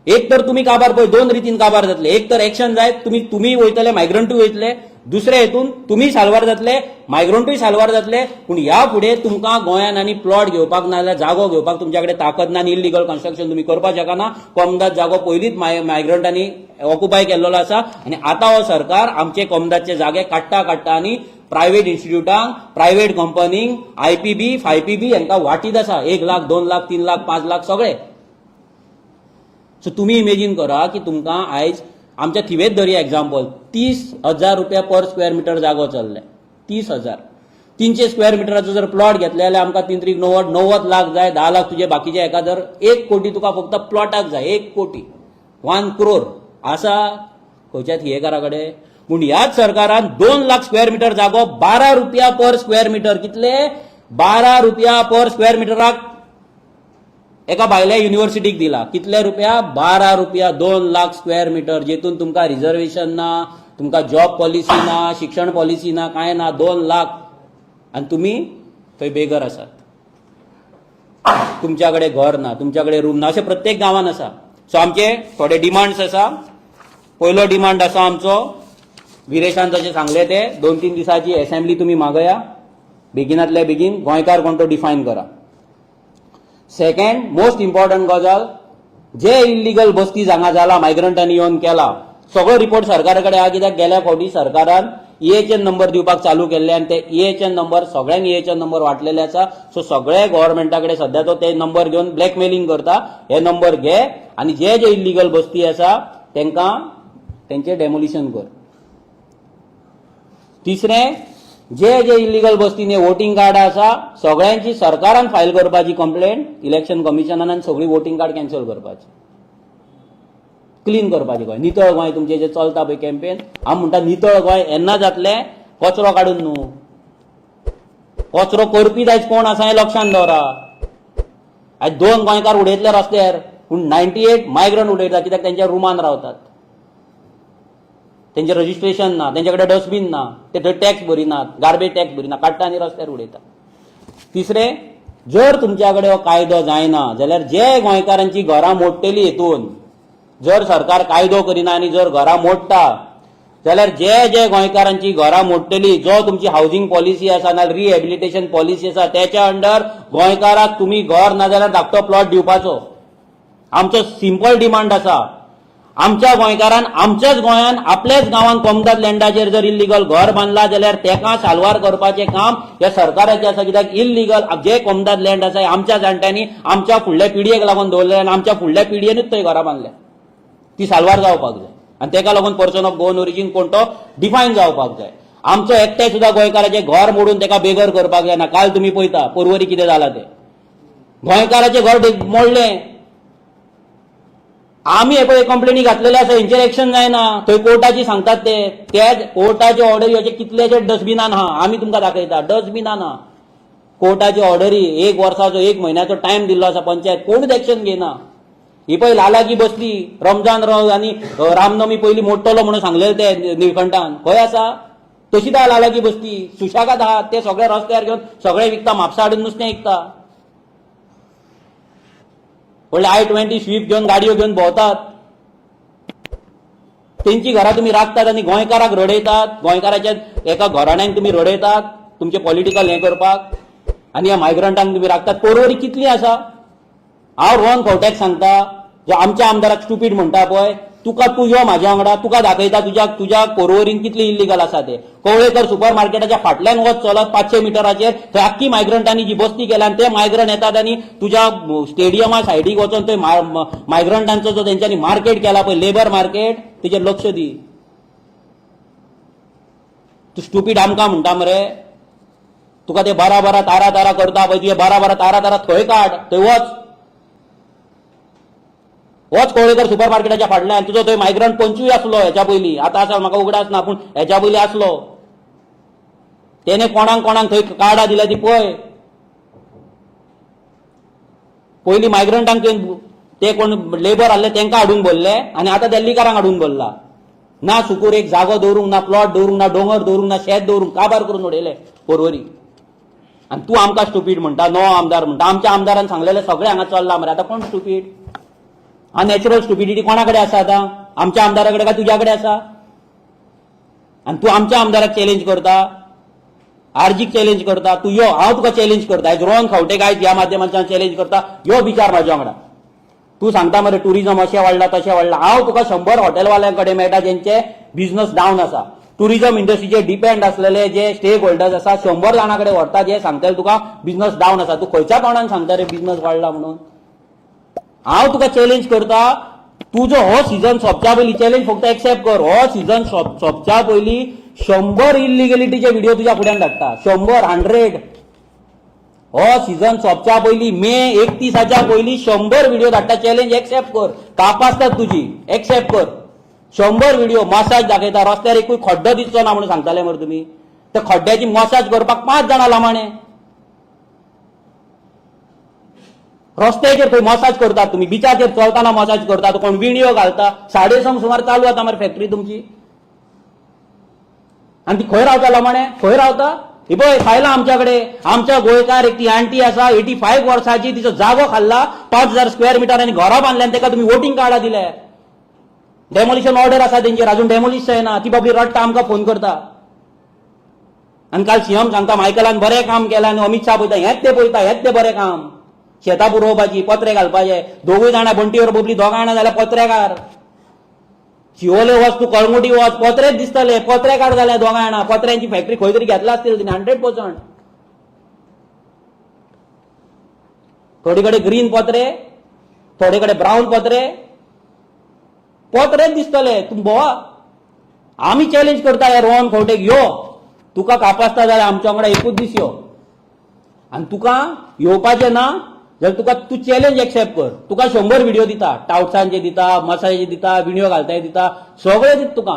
एक तर तुम्ही काबार पळय, दोन रितीन काबार जातले. एक तर एक्शन जायत, तुम्ही वयतले, मायग्रंटूय वयतले. दुसरे हेतून तुम्ही साल्वार जातले, मायग्रंटूय साल्वार जातले. पूण ह्या फुडें तुमकां गोंयान आनी प्लॉट घेवपाक ना जाल्यार जागो घेवपाक तुमच्या कडेन ताकद ना आनी इल्लिगल कन्स्ट्रक्शन तुम्ही करपाक शकना. कोमदाद जागो पयलींच मायग्रंटांनी ऑक्युपाय केल्लो आसा आनी आतां हो सरकार आमचे कोमदादचे जागे काडटा आनी प्रायव्हेट इन्स्टिट्यूटांक, प्रायव्हेट कंपनींक, IPB, FIPB हांकां वाटीत आसा. 1 लाख, 2 लाख, 3 लाख, 5 लाख सगळे. सो तुम्ही इमेजीन करा की तुमकां आयज आमच्या थिवेत धरया एक्झाम्पल, 30,000 रुपया पर स्क्वेअर मिटर जागो चल्ले. 30,000. 300 स्क्वेअर मिटराचो जर प्लॉट घेतले जाल्यार आमकां 3 90 लाख जाय. 10 लाख तुझे बाकीचे एका जर 1 कोटी तुका फक्त प्लॉटाक जाय. 1 कोटी, 1 crore आसा खंयच्या थियेकारा कडेन? पूण ह्याच सरकारान 2 लाख स्क्वेअर मिटर जागो 12 रुपया पर स्क्वेअर मिटर, कितले? 12 रुपया पर स्क्वेअर मिटराक एका भायल्या युनिव्हर्सिटीक दिला. कितले रुपया? 12 रुपया. 2 लाख स्क्वेअर मिटर, जेतून तुमकां रिझर्वेशन ना, तुमकां जॉब पॉलिसी ना, शिक्षण पॉलिसी ना, काय ना. 2 लाख. आणि तुम्ही थंय बेगर आसात. तुमच्याकडे घर ना, तुमच्याकडे रूम ना. अशें प्रत्येक गांवान आसा. सो आमचे थोडे डिमांड्स आसा. पयलो डिमांड आसा आमचो, विरेशान जशें सांगले ते 2-3 दिसाची असेंब्ली तुम्ही मागया. बेगिनातल्या बेगीन गोंयकार कोण तो डिफायन करा. सेकंड मोस्ट इम्पॉर्टंट गजाल, जे इल्लिगल बस्ती हांगा जाला, मायग्रंटांनी येवन केला, सगळो रिपोर्ट सरकारा कडेन आहा. कित्याक गेल्या फावटी सरकारान EHN नंबर दिवपाक चालू केल्ले आनी ते EHN नंबर सगळ्यांनी EHN नंबर वाटलेले आसा. सो सगळे गव्हर्नमेंटा कडेन सध्या तो ते नंबर घेवन ब्लॅकमेलिंग करता. हे नंबर घे आनी जे जे इल्लिगल बस्ती आसा तांकां तेंचे डेमोलिशन कर. तिसरें, जे जे इल्लिगल बस्तीने वोटिंग कार्ड आसा सगळ्यांची सरकारान फायल करपाची कंप्लेंट इलेक्शन कमिशनान आनी सगळी वोटिंग कार्ड कॅन्सल करपाची, क्लीन करपाची. गोंय नितळ गोंय तुमचे जे चलता पळय कॅम्पेन, हांव म्हणटा नितळ गोंय येन्ना जातलें कचरो काडून न्हू. कचरो करपी आयज कोण आसा हें लक्षांत दवरा. आयज 2 गोंयकार उडयतले रस्त्यार, पूण 98 मायग्रंट उडयता. कित्याक तेंच्या रुमान रावतात, तेंचे रजिस्ट्रेशन ना, तेंचे कडेन डस्टबीन ना, ते थंय टॅक्स भरिनात, गार्बेज टॅक्स भरिना, काडटा आनी रस्त्यार उडयता. तिसरें, जर तुमच्या कडेन हो कायदो जायना जाल्यार जे गोंयकारांची घरां मोडटली हेतून, जर सरकार कायदो करिना आनी जर घरां मोडटा जाल्यार जे जे गोंयकारांची घरां मोडटली, जो तुमची हाऊसिंग पॉलिसी आसा ना रिहॅबिलिटेशन पॉलिसी आसा त्याच्या अंडर गोंयकाराक तुम्ही घर ना जाल्यार धाकटो प्लॉट दिवपाचो. आमचो सिंपल डिमांड आसा. आमच्या गोंयकारान आमच्याच गोंयान आपल्याच गांवांत कोमदाद लँडाचेर जर इल्लीगल घर बांदला जाल्यार तेका साल्वार करपाचें काम ह्या सरकाराचें आसा. कित्याक इल्लीगल जे कोमदाद लँड आसा आमच्या जाणट्यांनी आमच्या फुडल्या पिडयेक लागून दवरले आनी आमच्या फुडल्या पिडयेनूच थंय घरां बांदल्या. ती साल्वार जावपाक जाय आनी तेका लागून पर्सन ऑफ गोवन ओरिजीन कोण तो डिफायन जावपाक जाय. आमचो एकटेय सुद्दां गोंयकाराचें घर मोडून तेका बेगर करपाक जायना. काल तुमी पळयता पर्वरी कितें जालां तें. गोंयकाराचें घर मोडलें. आमी हे पळय कंप्लेनी घातलेले आसा, हेंचेर एक्शन जायना. थंय कोर्टाची सांगतात ते कोर्टाचे ऑर्डरी अशे कितलेशे डस्टबिनान आहा. आमी तुमकां दाखयता डस्टबिनान आहा. कोर्टाची ऑर्डरी 1 वर्साचो 1 म्हयन्याचो टायम दिल्लो आसा पंचायत, कोणूच एक्शन घेना. ही पळय लालाजी बसली रमजान आनी रामनवमी पयलीं मोडटलो म्हणून सांगलेलें ते निळकंठान, खंय आसा? तशीच आहा लालाजी बसली. सुशागाद आहात ते सगळे रस्त्यार घेवन सगळे विकता, म्हापसा हाडून नुस्तें विकता. व्हडले I-20 स्विफ्ट घेवन गाडयो घेवन भोंवतात. तेंची घरां तुमी राखतात आनी गोंयकाराक रडयतात. गोंयकाराच्या एका घराण्यांक तुमी रडयतात तुमचे पॉलिटिकल हें करपाक आनी ह्या मायग्रंटांक तुमी राखतात. पर्वरी कितली आसा? हांव रोहन खंवटेक सांगता, जो आमच्या आमदाराक स्टुपीड म्हणटा पळय, तूं यो म्हाज्या वांगडा, तुका दाखयता तुज्या पर्वरीन कितली इल्लीगल आसा ते. कवळेकर सुपर मार्केटाच्या फाटल्यान वच चलत 500 मिटराचेर, थंय आख्खी मायग्रंटांनी जी बस्ती केल्या आनी ते मायग्रंट येतात आनी तुज्या स्टेडियमा सायडीक वचून थंय मायग्रंटांचो जो तेंच्यांनी मार्केट केला पळय, लेबर मार्केट, तेजेर लक्ष दी. तूं स्टुपीड आमकां म्हणटा मरे. तुका ते बारा तारा करता पळय, तुजे बारा तारा थंय काड, थंय वच कवळेकर सुपर मार्केटाच्या फाटल्यान. तुजो थंय मायग्रंट पंचूय आसलो हेच्या पयलीं, आतां आसा म्हाका उगडास ना, पूण हेच्या पयलीं आसलो. तेणे कोणाक थंय कार्डां दिल्या ती पळय. पयलीं मायग्रंटांक ते कोण लेबर आहले तेंकां हाडून भरले आनी आतां दिल्लीकारांक हाडून भरला. ना सुकूर एक जागो दवरूंक ना, प्लॉट दवरूंक ना, दोंगर दवरूंक ना, शेत दवरूंक, काबार करून उडयले पर्वरी. आनी तूं आमकां स्टुपीड म्हणटा, नो आमदार म्हणटा. आमच्या आमदारान सांगलेले सगळे हांगा चल्ला मरे. आतां कोण स्टुपीड? अनॅचरल स्टुपिडिटी कोणा कडेन आसा आतां? आमच्या आमदारा कडेन काय तुज्या कडेन आसा? आनी तूं आमच्या आमदाराक चॅलेंज करता, आरजीक चॅलेंज करता. तूं यो, हांव तुका चॅलेंज करता. आयज रोहन खंवटेक आयज ह्या माध्यमांतल्यान चॅलेंज करता, यो विचार म्हाज्या वांगडा. तूं सांगता मरे टुरिजम अशें वाडला तशें वाडला. हांव तुका 100 हॉटेलवाल्यां कडेन मेळटा जेंचे बिझनस डावन आसा. टुरिजम इंडस्ट्रीचेर डिपेंड आसलेले जे स्टेक होल्डर्स आसा 100 जाणां कडेन व्हरता जे सांगतले तुका बिझनस डावन आसा. तूं खंयच्या तोंडान सांगता रे बिझनस वाडला म्हणून? हांव तुका चॅलेंज करता. तुजो हो सीझन सोंपच्या पयलीं चॅलेंज फक्त एक्सेप्ट कर. हो सीझन सोंपच्या पयलीं 100 इलिगलिटीचे व्हिडिओ तुज्या फुड्यान धाडटा. 100 हो सीझन सोंपच्या पयलीं मे 31 पयलीं 100 व्हिडिओ धाडटा. चॅलेंज एक्सेप्ट कर. कापासतात तुजी, एक्सेप्ट कर. 100 व्हिडिओ मसाज दाखयता. रस्त्यार एकूय खड्डो दिसचो ना म्हणून सांगताले मरे तुमी. त्या खड्ड्याची मसाज करपाक 5 जाणां लामाणे. रस्त्याचेर थंय मसाज करतात तुमी, बिचाचेर चलताना मसाज करतात, कोण विणयो घालता. 6:30 सुमार चालू जाता मरे फॅक्टरी तुमची. आनी ती खंय रावता लामाणे? खंय रावता? ही पळय खायला आमच्या कडेन. आमच्या गोंयकार एक ती आंटी आसा 85 वर्साची, तिचो जागो खाल्ला 5000 स्क्वेअर मिटर आनी घरां बांदल्या आनी ताका तुमी वोटिंग कार्डां दिल्या. डेमोलिशन ऑर्डर आसा तेंचेर, अजून डेमोलिश जायना. ती बाबडी रडटा, आमकां फोन करता. आनी काल सीएम सांगता मायकलान बरें काम केलां आनी अमित शाह पळयता हेंच ते बरें काम. शेतां पुरोवपाची, पत्रे घालपाचे. दोगूय जाणां बंटीवर बोबली, दोगां जाणां जाल्यार पत्रेकार. शिवोले वच तूं, कळंगुटी वच, पत्रेच दिसतले. पत्रेकार जाल्यार दोगां जाणां. पत्र्यांची फॅक्टरी खंय तरी घेतला आसतील तिने 100%. थोडे कडेन ग्रीन पत्रे, थोडे कडेन ब्राऊन पत्रेच दिसतले. तूं बोवा. आमी चॅलेंज करता हे रोहन खंवटेक, यो तुका कापासता जाल्यार आमच्या वांगडा एकूच दीस यो. आनी तुका येवपाचें ना जाल्यार तुका तूं चॅलेंज एक्सेप्ट कर. तुका 100 व्हिडिओ दिता, टावट्सांचे दिता, मसाजाचे दिता, विणयो घालताय दिता, सगळे दिता तुका.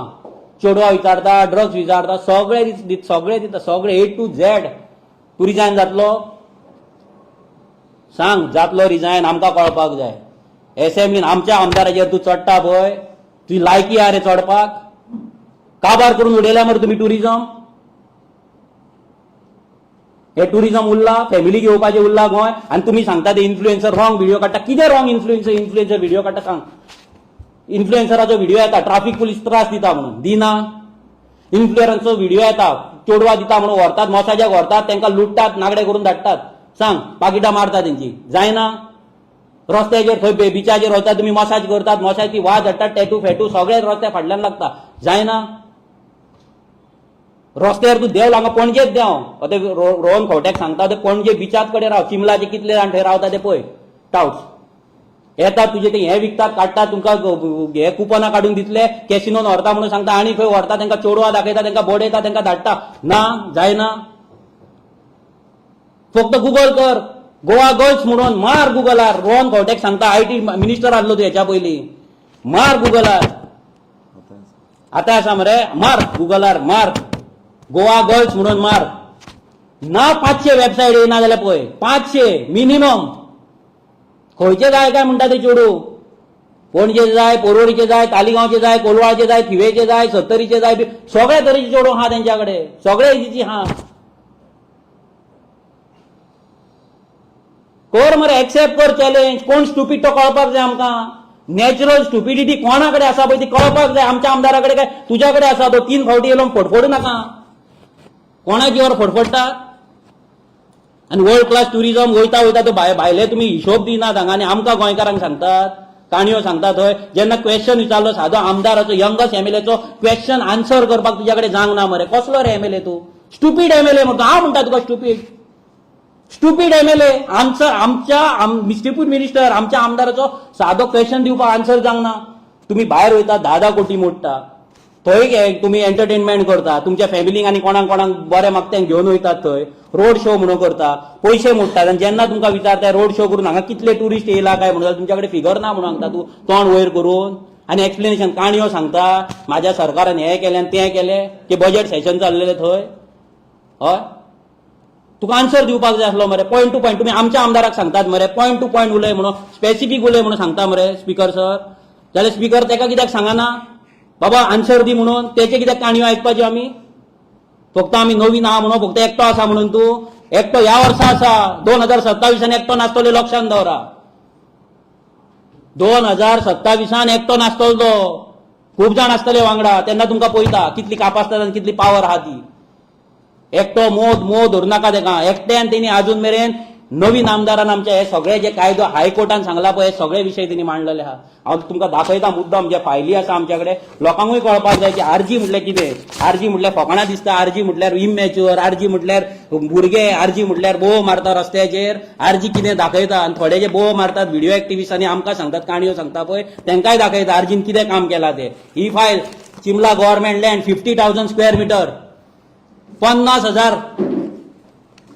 चेडवां विचारता, ड्रग्स विचारता, सगळे दिता, सगळे A to Z. तूं रिजायन जातलो? सांग, जातलो रिजायन? आमकां कळपाक जाय. असेंब्लीन आमच्या आमदाराचेर तूं चडटा पळय, तुजी लायकी आहा रे चडपाक? काबार करून उडयल्या मरे तुमी टुरिजम. हे टुरिजम उरला, फॅमिली घेवपाचें उरला गोंय. आनी तुमी सांगता ते इन्फ्लुएन्सर रॉंग व्हिडिओ काडटा. कितें रॉंग इन्फ्लुएन्सर व्हिडिओ काडटा सांग? इन्फ्लुएन्सराचो व्हिडिओ येता ट्राफिक पुलीस त्रास दिता म्हणून, दिना. इन्फ्लुएन्सरचो व्हिडिओ येता, चोडवा दिता म्हणून व्हरतात, मसाजाक व्हरतात, तांकां लुटतात, नागडे करून धाडटात. सांग, पाकिटां मारता तेंची, जायना? रस्त्याचेर थंय बिचाचेर वयता तुम्ही मसाज करतात, मसाजची वाज हाडटात, टॅटू फेटू सगळे रस्त्या फाटल्यान लागता, जायना? रस्त्यार तूं देव हांगा पणजेच देंव, ते रोहन खंवट्याक सांगता ते पणजे बिचाच कडेन राव, चिमलाचे कितले जाण थंय रावता ते पळय टाउट्स. येतात तुजे ते हे विकतात, काडटात, तुमकां हे कुपनां काडून दितले, कॅसिनोन व्हरता म्हणून सांगता, आनी खंय व्हरता, तांकां चोडवा दाखयता, तांकां बडयता, तांकां धाडटा. ना, जायना? फक्त गुगल कर, गोवा गर्ल्स म्हणून मार गुगलार. रोहन खंवट्याक सांगता, IT मिनिस्टर आसलो तूं हेच्या पयलीं, मार गुगलार. आतां आसा मरे, मार गुगलार, मार गोवा गर्ल्स म्हणून मार. ना 500 वेबसायट येयना जाल्यार पळय, 500 मिनिमम. खंयचे जाय काय म्हणटा ते चेडू, पणजे जाय, पोरवडीचे जाय, तालिगांवचे जाय, कोलवाळचे जाय, थिवेचे जाय, सत्तरीचे जाय, सगळे तरेचे चेडू आहा तेंच्या कडेन, सगळे एजीची आहा. कर मरे, एक्सेप्ट कर चॅलेंज. कोण स्टुपीड तो कळपाक जाय आमकां. नॅचरल स्टुपिडिटी कोणा कडेन आसा पळय ती कळपाक जाय. आमच्या आमदारा कडेन काय तुज्या कडेन आसा? तो 3 फावटी येयलो फडफडू नाका. कोणाची वर फडफडटा? आनी वर्ल्ड क्लास टुरिझम वयता वयता तो भायले तुमी हिशोब दिनात हांगा आनी आमकां गोंयकारांक सांगतात, काणयो सांगता थंय. जेन्ना क्वेश्चन विचारलो सादो आमदाराचो, यंगस्ट MLA चो क्वेश्चन आन्सर करपाक तुज्या कडेन जावंक ना मरे. कसलो रे MLA तूं? स्टुपीड MLA म्हणटा हांव म्हणटा तुका स्टुपीड. Stupid MLA. आमच्या स्टुपीड मिनिस्टर, आमच्या आमदाराचो सादो क्वेश्चन दिवपाक आन्सर जावंक ना. तुम्ही भायर वयता 10 कोटी मोडटा, थंय तुम्ही एंटरटेनमेंट करता, तुमच्या फॅमिलीक आनी कोणाक बऱ्या मागत्यांक घेवन वयतात, थंय रोड शो म्हणून करता, पयशे मोडटात. आनी जेन्ना तुमकां विचारता रोड शो करून हांगा कितले टुरिस्ट येयला काय म्हणून, तुमच्या कडेन फिगर ना म्हणून सांगता तूं तोंड वयर करून. आनी एक्सप्लेनेशन काणयो सांगता, म्हाज्या सरकारान हें केलें आनी तें केलें, की बजेट सेशन चाललेलें थंय. हय, तुका आन्सर दिवपाक जाय आसलो मरे, पॉयंट टू पॉयंट. तुम्ही आमच्या आमदाराक सांगतात मरे पॉयंट टू पॉयंट उलय म्हणून, स्पेसिफीक उलय म्हणून सांगता मरे स्पीकर सर. जाल्यार स्पीकर तेका कित्याक सांगना बाबा आन्सर दी म्हणून? तेचे कित्याक काणयो आयकपाच्यो आमी? फक्त आमी नवीन आहा म्हणून, फक्त एकटो आसा म्हणून तूं? एकटो ह्या वर्सा आसा, 2027 एकटो नासतलो, लक्षांत दवरा. 2027 एकटो नासतलो तो, खूब जाण आसतले वांगडा. तेन्ना तुमकां पळयता कितली कापासतात आनी कितली पावर आहा ती. एकटो मोद धरू नाका तेका. एकट्यान तेणी आजून मेरेन नवीन आमदारान आमच्या हे सगळे जे कायदो हायकोर्टान सांगला पळय, हे सगळे विशय तेणी मांडलेले आहा. हांव तुमकां दाखयता मुद्दाम, जे फायली आसा आमच्या कडेन. लोकांकूय कळपाक जाय की आरजी म्हटल्यार कितें. आरजी म्हटल्यार फकाणां दिसता, आरजी म्हटल्यार इमॅच्युअर, आरजी म्हटल्यार भुरगे, आरजी म्हटल्यार बोव मारता रस्त्याचेर, आरजी कितें दाखयता. आनी थोडे जे बोव मारतात व्हिडिओ एक्टिव्हिस्ट आनी आमकां सांगतात, काणयो सांगता पळय, तांकांय दाखयता आरजीन कितें काम केलां तें. ही फायल चिमला गव्हर्नमेंट लँड 50,000 स्क्वेअर मीटर, 50,000.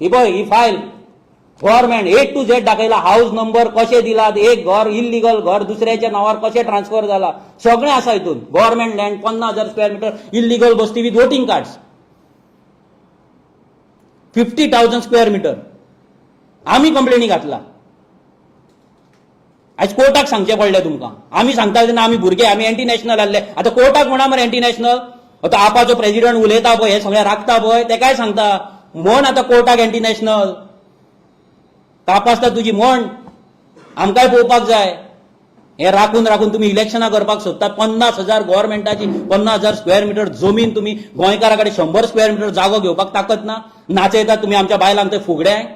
ही पळय ही file government A to Z दाखयला. हाऊस नंबर कशे दिलात, एक घर इल्लीगल घर दुसऱ्याच्या नावार कशे ट्रान्सफर जाला, सगळें आसा हितून. Government land 50,000 square metre, illegal बस्ती with voting cards, 50,000 square metre. आमी कंप्लेनी घातला. आज कोर्टाक सांगचे पडले तुमकां. आमी सांगता तेन्ना आमी भुरगे, आमी एंटी नॅशनल आहले. आतां कोर्टाक म्हणा मरे एंटी नॅशनल. आतां आपाचो प्रेसिडेंट उलयता पळय, हे सगळें राखता पळय, ते काय सांगता म्हण आतां कोर्टाक एंटी नॅशनल. तापासता तुजी म्हण, आमकांय पळोवपाक जाय. हे राखून तुम्ही इलेक्शनां करपाक सोदतात. 50,000 गव्हर्नमेंटाची 50,000 स्क्वेअर मीटर जमीन तुम्ही गोंयकारा कडेन 100 स्क्वेअर मीटर जागो घेवपाक ताकद ना. नाचयतात तुम्ही आमच्या बायलांक ते फुगड्यांक.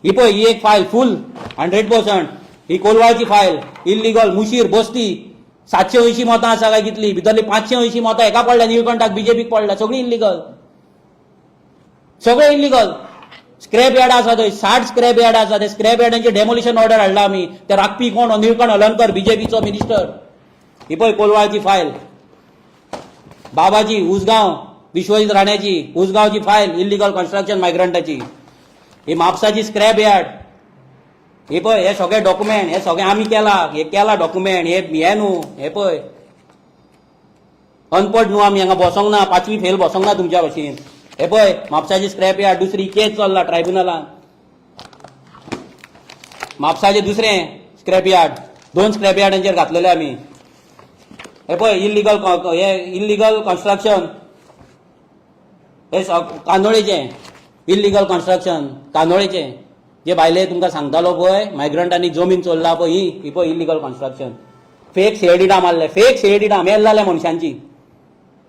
ही पळय ही एक फायल फुल 100%. ही कोलवाळची फायल, इल्लीगल मुशीर बस्ती 780 मतां आसा काय कितली, भितरली 580 मतां एका पडल्या, निळकंठाक बीजेपीक पडल्या, सगळी इल्लीगल, सगळे इल्लीगल. स्क्रॅप यार्ड आसा थंय 60 स्क्रॅप यार्ड आसा. ते स्क्रॅप यार्डांची डेमोलिशन ऑर्डर हाडला आमी. ते राखपी कोण? निळकंठ हलनकर, बीजेपीचो मिनिस्टर. ही पळय कोलवाळची फायल. बाबाजी उसगांव, विश्वजीत राण्याची उसगांवची फायल, इल्लीगल कन्स्ट्रक्शन मायग्रंटाची. ही म्हापसाची स्क्रॅप यार्ड. हे पळय हे सगळे डॉक्युमेंट, हे सगळे आमी केला. हे केला डॉक्युमेंट. हे न्हू, हे पळय अनपड न्हू आमी, हांगा बसोंक ना, 5वी फेल बसोंक ना तुमच्या भशेन. हे पळय म्हापसाची स्क्रॅप यार्ड. दुसरी केस चल्ला ट्रायब्युनलान. म्हापसाचे दुसरें स्क्रॅप यार्ड, 2 स्क्रॅप यार्डांचेर घातलेले आमी. हे पळय इल्लीगल कन्स्ट्रक्शन. हे कांदोळेचे इल्लीगल कन्स्ट्रक्शन, कांदोळेचे. जे भायले तुमकां सांगतालो पळय मायग्रंटांनी जमीन चोरला पळय ही पळय इलिगल कन्स्ट्रक्शन, फेक सेडिडा मारले, फेक सेडिडा मेल जाल्या मनशांची.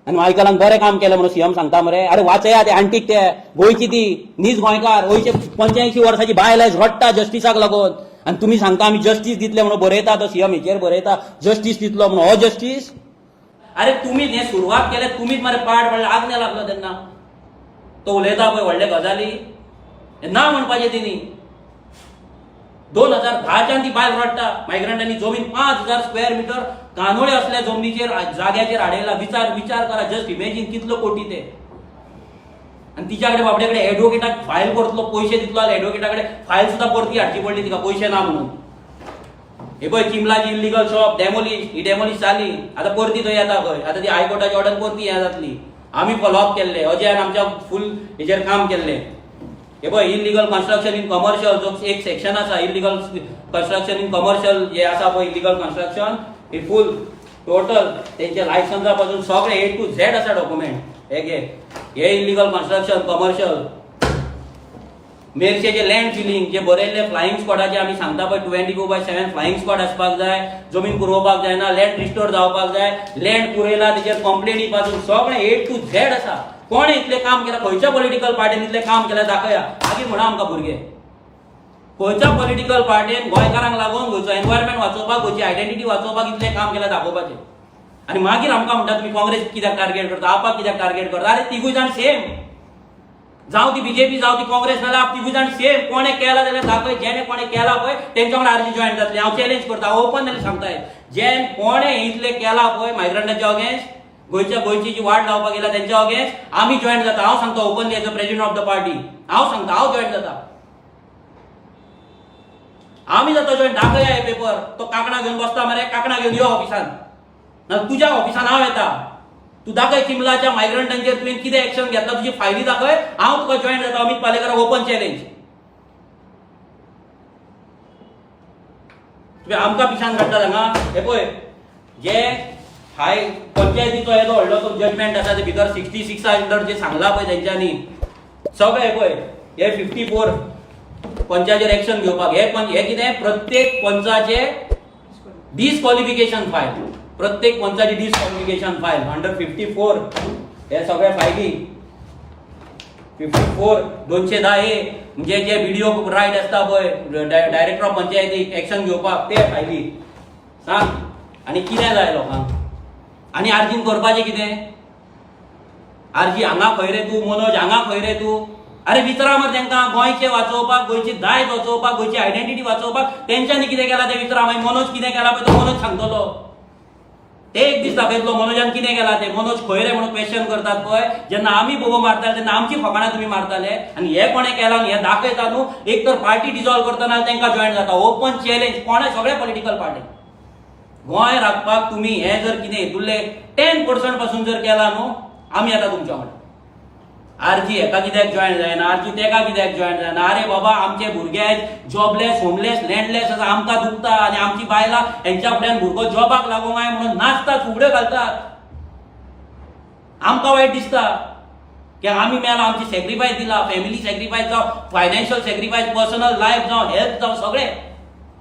आनी मायकलान बरें काम केलें म्हणून सीएम सांगता मरे. अरे वाचया ते आंटीक ते गोंयची ती नीज गोंयकार, गोंयचे 85 वर्साची बायल आयज रडटा जस्टिसाक लागून. आनी तुमी सांगता आमी जस्टीस दितले म्हणून बरयता, तो सीएम हेचेर बरयता जस्टीस दितलो म्हणून. हो जस्टीस? अरे तुमीच हे सुरवात केले, तुमीच मरे पाड पडले, आग्ने लागलो तेन्ना. तो उलयता पळय व्हडले गजाली, ना म्हणपाचें तेणी. 2010च्यान ती बायल रडटा. मायग्रंटांनी जमीन 5000 स्क्वेअर मिटर कानोळे असल्या जमनीचेर जाग्याचेर हाडयला. विचार करा, जस्ट इमेजिन कितलो कोटी ते. आणि तिच्याकडे बाबड्याकडे एडव्होकेटाक फायल करतलो, पैसे दितलो जाल्यार एडव्होकेटाकडे फायल सुद्धा परती हाडची पडली तिका, पैसे ना म्हणून. हे पळय चिमलाची इलिगल शॉप डेमोलिश, ही डेमोलिश जाली, आता परती थंय येता खंय. आता ती हायकोर्टाची ऑर्डर परती हें जातली. आमी फॉलोअप केल्ले, अजयान आमच्या फुल हेचेर काम केल्ले. हे पळय इलिगल कन्स्ट्रक्शन इन कमर्शियल जो एक सेक्शन आसा, इलिगल कन्स्ट्रक्शन इन कमर्शियल जे आसा पळय इलिगल कन्स्ट्रक्शन, हे फुल टोटल तेंचे लायसन्सा पासून सगळे A to Z आसा डॉक्युमेंट. हे इलिगल कन्स्ट्रक्शन कमर्शियल. मेरशेचे लँड फिलिंग जे बरयल्ले फ्लायिंग स्क्वॉडाचे आमी सांगता पळय 24/7 फ्लायिंग स्क्वॉड आसपाक जाय, जमीन पुरोवपाक जायना, लँड रिस्टोर जावपाक जाय, लँड पुरयला तेचेर कंप्लेनी पासून सगळे A to Z आसा. कोणे इतले काम केला? खंयच्या पॉलिटिकल पार्टीन इतले काम केला दाखया. मागीर म्हणा आमकां भुरगे खंयच्या पॉलिटिकल पार्टीन गोंयकारांक लागून गोंयचो एनवायरमेंट वाचोवपाक, गोंयची आयडेंटिटी वाचोवपाक इतले काम केला दाखोवपाचें. आनी मागीर आमकां म्हणटा तुमी काँग्रेस कित्याक टार्गेट करता, आपाक कित्याक टार्गेट करता. अरे तिगूय जाण सेम, जावं ती बीजेपी जावं ती काँग्रेस नाल्यार तिगूय जाण सेम. कोणे केला जाल्यार दाखय. जेणे कोणे केला पळय तेंच्या वांगडा आरजी जॉईन जातली. हांव चॅलेंज करता, ओपन जाल्यार सांगताय. जे कोणे इतले केला पळय मायग्रंटांच्या अगेन्स्ट, गोंयची जी वाट लावपाक गेला तेंच्या अगेन्स्ट आमी जॉईन जाता. हांव सांगता openly as a president of the party, हांव सांगता हांव जॉईन जाता. आमी जाता जॉईन. दाखया हे पेपर. तो कांकणा घेवन बसता मरे, कांकणा घेवन यो ऑफिसान, तुज्या ऑफिसान हांव येता. तू दाखय चिमलाच्या मायग्रंटांचेर तुवें कितें एक्शन घेतला, तुजी फायली दाखय, हांव तुका जॉईन जाता. अमित पालेकराक ओपन चॅलेंज. तुवें आमकां पिशान काडटा हांगा. हे पळय जे हाय पंचायतीचो येदो व्हडलो तो जजमेंट आसा ते भितर 66 अंडर जे सांगला पळय तेंच्यांनी सगळे पळय हे 54 पंचाचेर एक्शन घेवपाक. हे कितें प्रत्येक पंचाचे डिस्क्वॉलिफिकेशन फायल, प्रत्येक पंचाची डिस्क्वॉलिफिकेशन फायल अंडर 54 हे सगळे फायली. 54 210A म्हणजे जे व्हिडिओ रायट आसता पळय डायरेक्टर ऑफ पंचायतीक एक्शन घेवपाक ते फायली. सांग आनी कितें जाय लोकांक? आनी आर्जीन करपाचें कितें? आर्जी हांगा खंय रे तूं, मनोज हांगा खंय रे तूं? अरे विचारा मरे तांकां. गोंयचें वाचोवपाक, गोंयची दायज वाचोवपाक, गोंयची आयडेंटिटी वाचोवपाक तेंच्यांनी कितें केलां तें विचारा. मागीर मनोज कितें केलां पळय तो मनोज सांगतलो. ते एक दीस दाखयतलो मनोजान कितें केलां तें. मनोज खंय रे म्हणून क्वेश्चन करतात पळय. जेन्ना आमी बोबो मारताले तेन्ना आमची फकाणां तुमी मारताले. आनी हे कोणें केलां हे दाखयता न्हू. एक तर पार्टी डिजॉल्व करतना तांकां जॉईन जाता. ओपन चॅलेंज कोणे सगळे पॉलिटिकल पार्टी. गोंय राखपाक तुमी हे जर कितें हितुरले 10% पासून जर केला न्हू आमी येता तुमच्या वांगडा. आरजी हेका कित्याक जॉईन जायना, आरजी तेका कित्याक जॉईन जायना. अरे बाबा आमचे भुरगे जॉबलेस, होमलेस, लँडलेस आसा, आमकां दुखता. आनी आमची बायलां हेंच्या फुड्यान भुरगो जॉबाक लागूंक जाय म्हणून नाचतात, फुगड्यो घालतात. आमकां वायट दिसता की आमी मेला, आमची सॅक्रिफायस दिला, फॅमिली सॅक्रिफायस जावं, फायनान्शियल सॅक्रिफायस, पर्सनल लायफ जावं, हेल्थ जावं, सगळे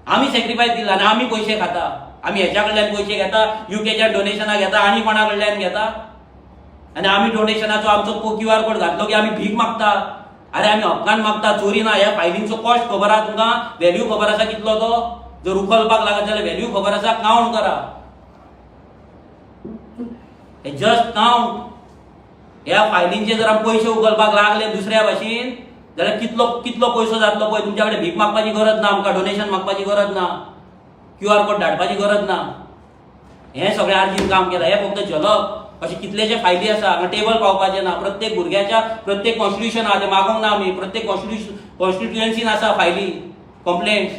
आमी सॅक्रिफायस दिला. आनी आमी पयशे खाता. आमी हेच्या कडल्यान पयशे घेता, युकेच्या डोनेशनां घेता, आनी कोणा कडल्यान घेता. आनी आमी डोनेशनाचो आमचो QR कोड घातलो की आमी भीक मागता. अरे आमी हक्कान मागता, चोरी ना. ह्या फायलींचो कॉस्ट खबर आहा तुमकां? व्हॅल्यू खबर आसा कितलो तो? जर उखलपाक लागत जाल्यार व्हॅल्यू खबर आसा? काउंट करा. Just count. ह्या फायलींचे जर आमी पयशे उखलपाक लागले दुसऱ्या भाशेन जाल्यार कितलो कितलो पयसो जातलो पळय. तुमच्या कडेन भीक मागपाची गरज ना, आमकां डोनेशन मागपाची गरज ना, QR कोड धाडपाची गरज ना. हे सगळें आर्जीन काम केलां. हे फक्त झलक. अशे कितलेशे फायली आसा, हांगा टेबल पावपाचें ना. प्रत्येक भुरग्याच्या प्रत्येक कॉन्स्टिट्युशन आहा तें मागोंक ना आमी. प्रत्येक कॉन्स्टिट्युएन्सीन आसा फायली, कंप्लेंट्स.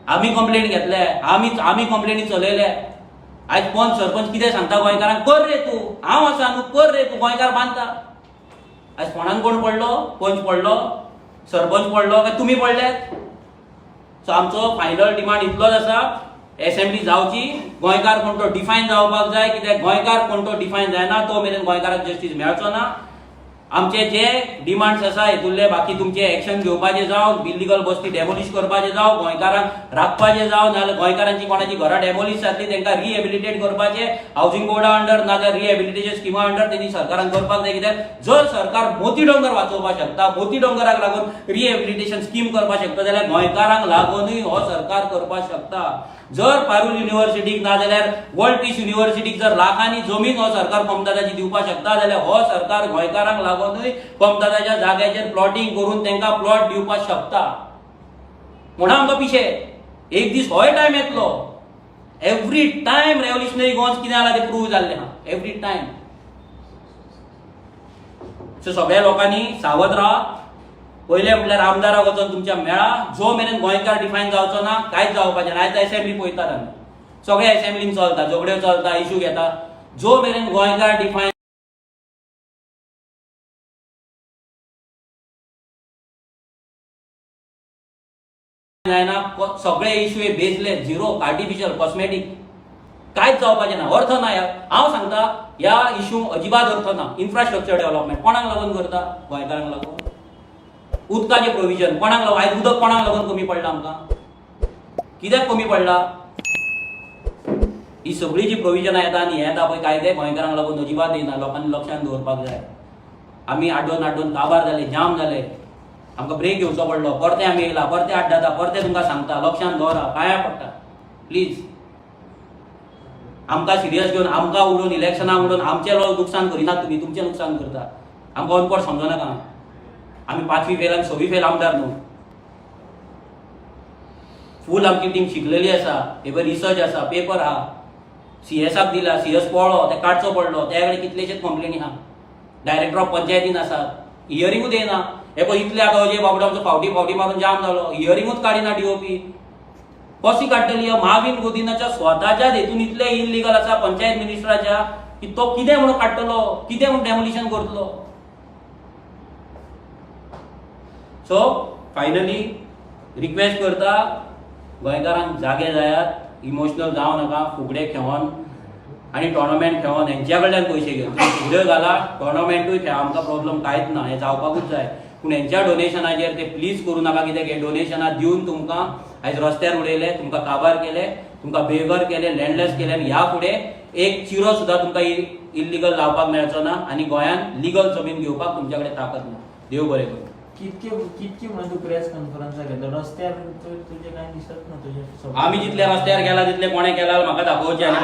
आमी कंप्लेंट घेतले, आमी कंप्लेनी चलयले. आयज पंच सरपंच कितें सांगता गोंयकारांक? कर रे तूं, हांव आसा न्हू, कर रे तूं. गोंयकार बांदता. आयज कोणान कोण पडलो? पंच पडलो, सरपंच पडलो, काय तुमी पडल्यात? सो आमचो फायनल डिमांड इतलोच आसा, असेंब्ली जावची. गोंयकार कोण तो डिफायन जावपाक जाय. कित्याक गोंयकार कोण तो डिफायन जायना तो मेरेन गोंयकाराक जस्टीस मेळचो ना. आमचे जे डिमांड्स आसा हेतुले बाकी तुमचे एक्शन घेवपाचे जावं इलिगल बस्ती डेमोलिश करपाचे जावं गोंयकारांक राखपाचे जावं नाजाल्यार गोंयकारांची कोणाची घरां डेमोलिश जातली तांकां रिहेबिलिटेट करपाचे हावसिंग बोर्डा अंडर नाजाल्यार रिहेबिलिटेशन स्किमा अंडर तेणी सरकारान करपाक जाय कित्याक जर सरकार मोती डोंगर वाचोवपाक शकता मोती डोंगराक लागून रिहेबिलिटेशन स्कीम करपाक शकता जाल्यार गोंयकारांक लागूनय हो सरकार करपाक शकता जर पारूल युनिव्हर्सिटीक नाजाल्यार वर्ल्ड पीस युनिव्हर्सिटीक जर लाखांनी जमीन हो सरकार कमदादाची दिवपाक शकता जाल्यार हो सरकार गोंयकारांक लागूनय कमदादाच्या जाग्याचेर प्लॉटिंग करून तांकां प्लॉट दिवपाक शकता म्हणून आमकां पिशे एक दीस होय टायम येतलो एवरी टायम रेव्होल्युशनरी गोन्स कितें जालां तें प्रूव्ह जाल्लें आहा एवरी टायम सो सगळ्या लोकांनी सावध राहा पहिले म्हटल्यार आमदाराक वचून तुमच्या मेळा जो मेरेन गोंयकार डिफायन जावचो ना कांयच जावपाचें ना आयज असेंब्ली पळयतात आमी सगळे असेंब्लीन चलता झगड्यो चलता इश्यू घेता जो मेरेन गोंयकार डिफायन जायना सगळे इश्यू हे बेजले झिरो आर्टिफिशियल कॉस्मेटिक कांयच जावपाचें ना अर्थ ना हांव सांगता ह्या इश्यू अजिबात अर्थ ना इन्फ्रास्ट्रक्चर डेव्हलपमेंट कोणाक लागून करता गोंयकारांक लागून उदकाचें प्रोविजन कोणाक लागून आयज उदक कोणाक लागून कमी पडला आमकां कित्याक कमी पडला ही सगळी जी प्रोविजनां येता आनी येता पळय कायदे गोंयकारांक लागून अजिबात येना लोकांनी लक्षांत दवरपाक जाय आमी आड्डोन काबार जाले जाम जाले आमकां ब्रेक घेवचो पडलो परते आमी येयला परते आड्डाता परते तुमकां सांगता लक्षांत दवरा पांयां पडटा प्लीज आमकां सिरियस घेवन आमकां उडोवन इलेक्शनाक उडोवन आमचें नुकसान करिनात तुमी तुमचें नुकसान करता आमकां अनपड समजनाका आमी 5वी फेल आनी 6वी फेल आमदार न्हू फूल आमची टीम शिकलेली आसा हेबर रिसर्च आसा पेपर आहा सीएसाक दिला सीएस पळो ते काडचो पडलो त्या कडेन कितलेशेच कंप्लेनी आहा डायरेक्टर ऑफ पंचायतीन आसात हियरिंगूच येना हे पळय इतले आतां अजय बाबडो आमचो फावटी मारून जाम जालो हियरिंगूच काडिना डीओपी कशी काडटली महावीन गोदिनाच्या स्वताच्या हेतून इतले इलिगल आसा पंचायत मिनिस्टराच्या की तो कितें म्हणून काडटलो कितें म्हणून डेमोलिशन करतलो सो फायनली रिक्वेस्ट करता गोंयकारांक जागे जायात इमोशनल जावं नाका फुगडे खेळोन आनी टोर्नामेंट खेळोन हेंच्या कडल्यान पयशे घेवन फुगड्यो घाला टोर्नामेंटूय खेळ आमकां प्रॉब्लम कांयच ना हें जावपाकूच जाय पूण हेंच्या डोनेशनाचेर ते प्लीज करूं नाका कित्याक हे डोनेशनां दिवन तुमकां आयज रस्त्यार उडयले तुमकां काबार केले तुमकां बेघर केले लँडलेस केले आनी ह्या फुडें एक चिरो सुद्दां तुमकां इल्लिगल लावपाक मेळचो ना आनी गोंयांत लिगल जमीन घेवपाक तुमच्या कडेन ताकद ना देव बरें करूं कितके म्हणून तू प्रेस कॉन्फरन्स घेतलो रस्त्यार तुझे काय दिसत ना तुझे आमी जितले रस्त्यार गेला तितले कोणे केला म्हाका दाखोवचें आनी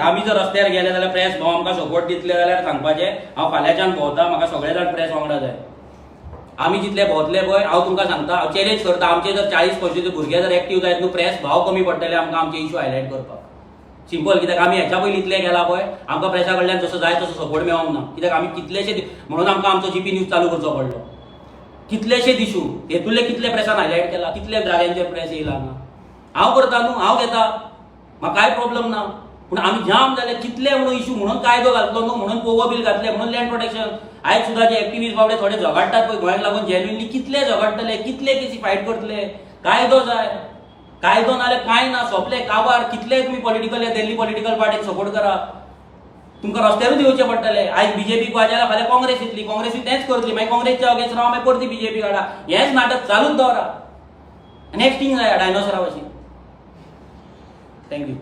आमी जर रस्त्यार गेले जाल्यार प्रेस भाव आमकां सपोर्ट दितले जाल्यार सांगपाचें हांव फाल्यांच्यान भोंवता म्हाका सगळे जाण प्रेस वांगडा जाय आमी जितले भोंवतले पळय हांव तुमकां सांगता हांव चॅलेंज करता आमचे जर 40-45 भुरगे जर एक्टीव जायत न्हू प्रेस भाव कमी पडटले आमकां आमचे इश्यू हायलायट करपाक सिंपल कित्याक आमी हेच्या पयलीं इतले गेला पळय आमकां प्रेसा कडल्यान जसो जाय तसो सपोर्ट मेळोंक ना कित्याक आमी कितलेशे म्हणून आमकां आमचो जीपी न्यूज चालू करचो पडलो कितलेशे इश्यू हेतुले कितले प्रेसान हायलायट केला कितले जाग्यांचेर प्रेस येयला ना हांव करता न्हू हांव घेता म्हाका कांय प्रॉब्लेम ना पूण आमी जाम जाले कितले म्हणून इश्यू म्हणून कायदो घातलो न्हू म्हणून पोगो बील घातले म्हणून लँड प्रोटेक्शन आयज सुद्दां जे एक्टिव्हिस्ट बाबडे थोडे झगडटात पळय गोंयाक लागून जेन्युइनली कितले झगडटले कितले केसी फायट करतले कायदो जाय कायदो नाल्यार कांय ना सोंपले काबार कितले तुमी पॉलिटिकल दिल्ली पॉलिटिकल पार्टीक सपोर्ट करा तुमकां रस्त्यारूच येवचें पडटलें आयज बीजेपीक वाजयला फाल्यां काँग्रेस येतली काँग्रेसी तेंच करतली मागीर काँग्रेसच्या अगेन्स्ट राव मागीर परती बीजेपी काडा हेंच नाटक चालूच दवरा आनी एक्टिंग जाय डायनोसरा भशेन थँक्यू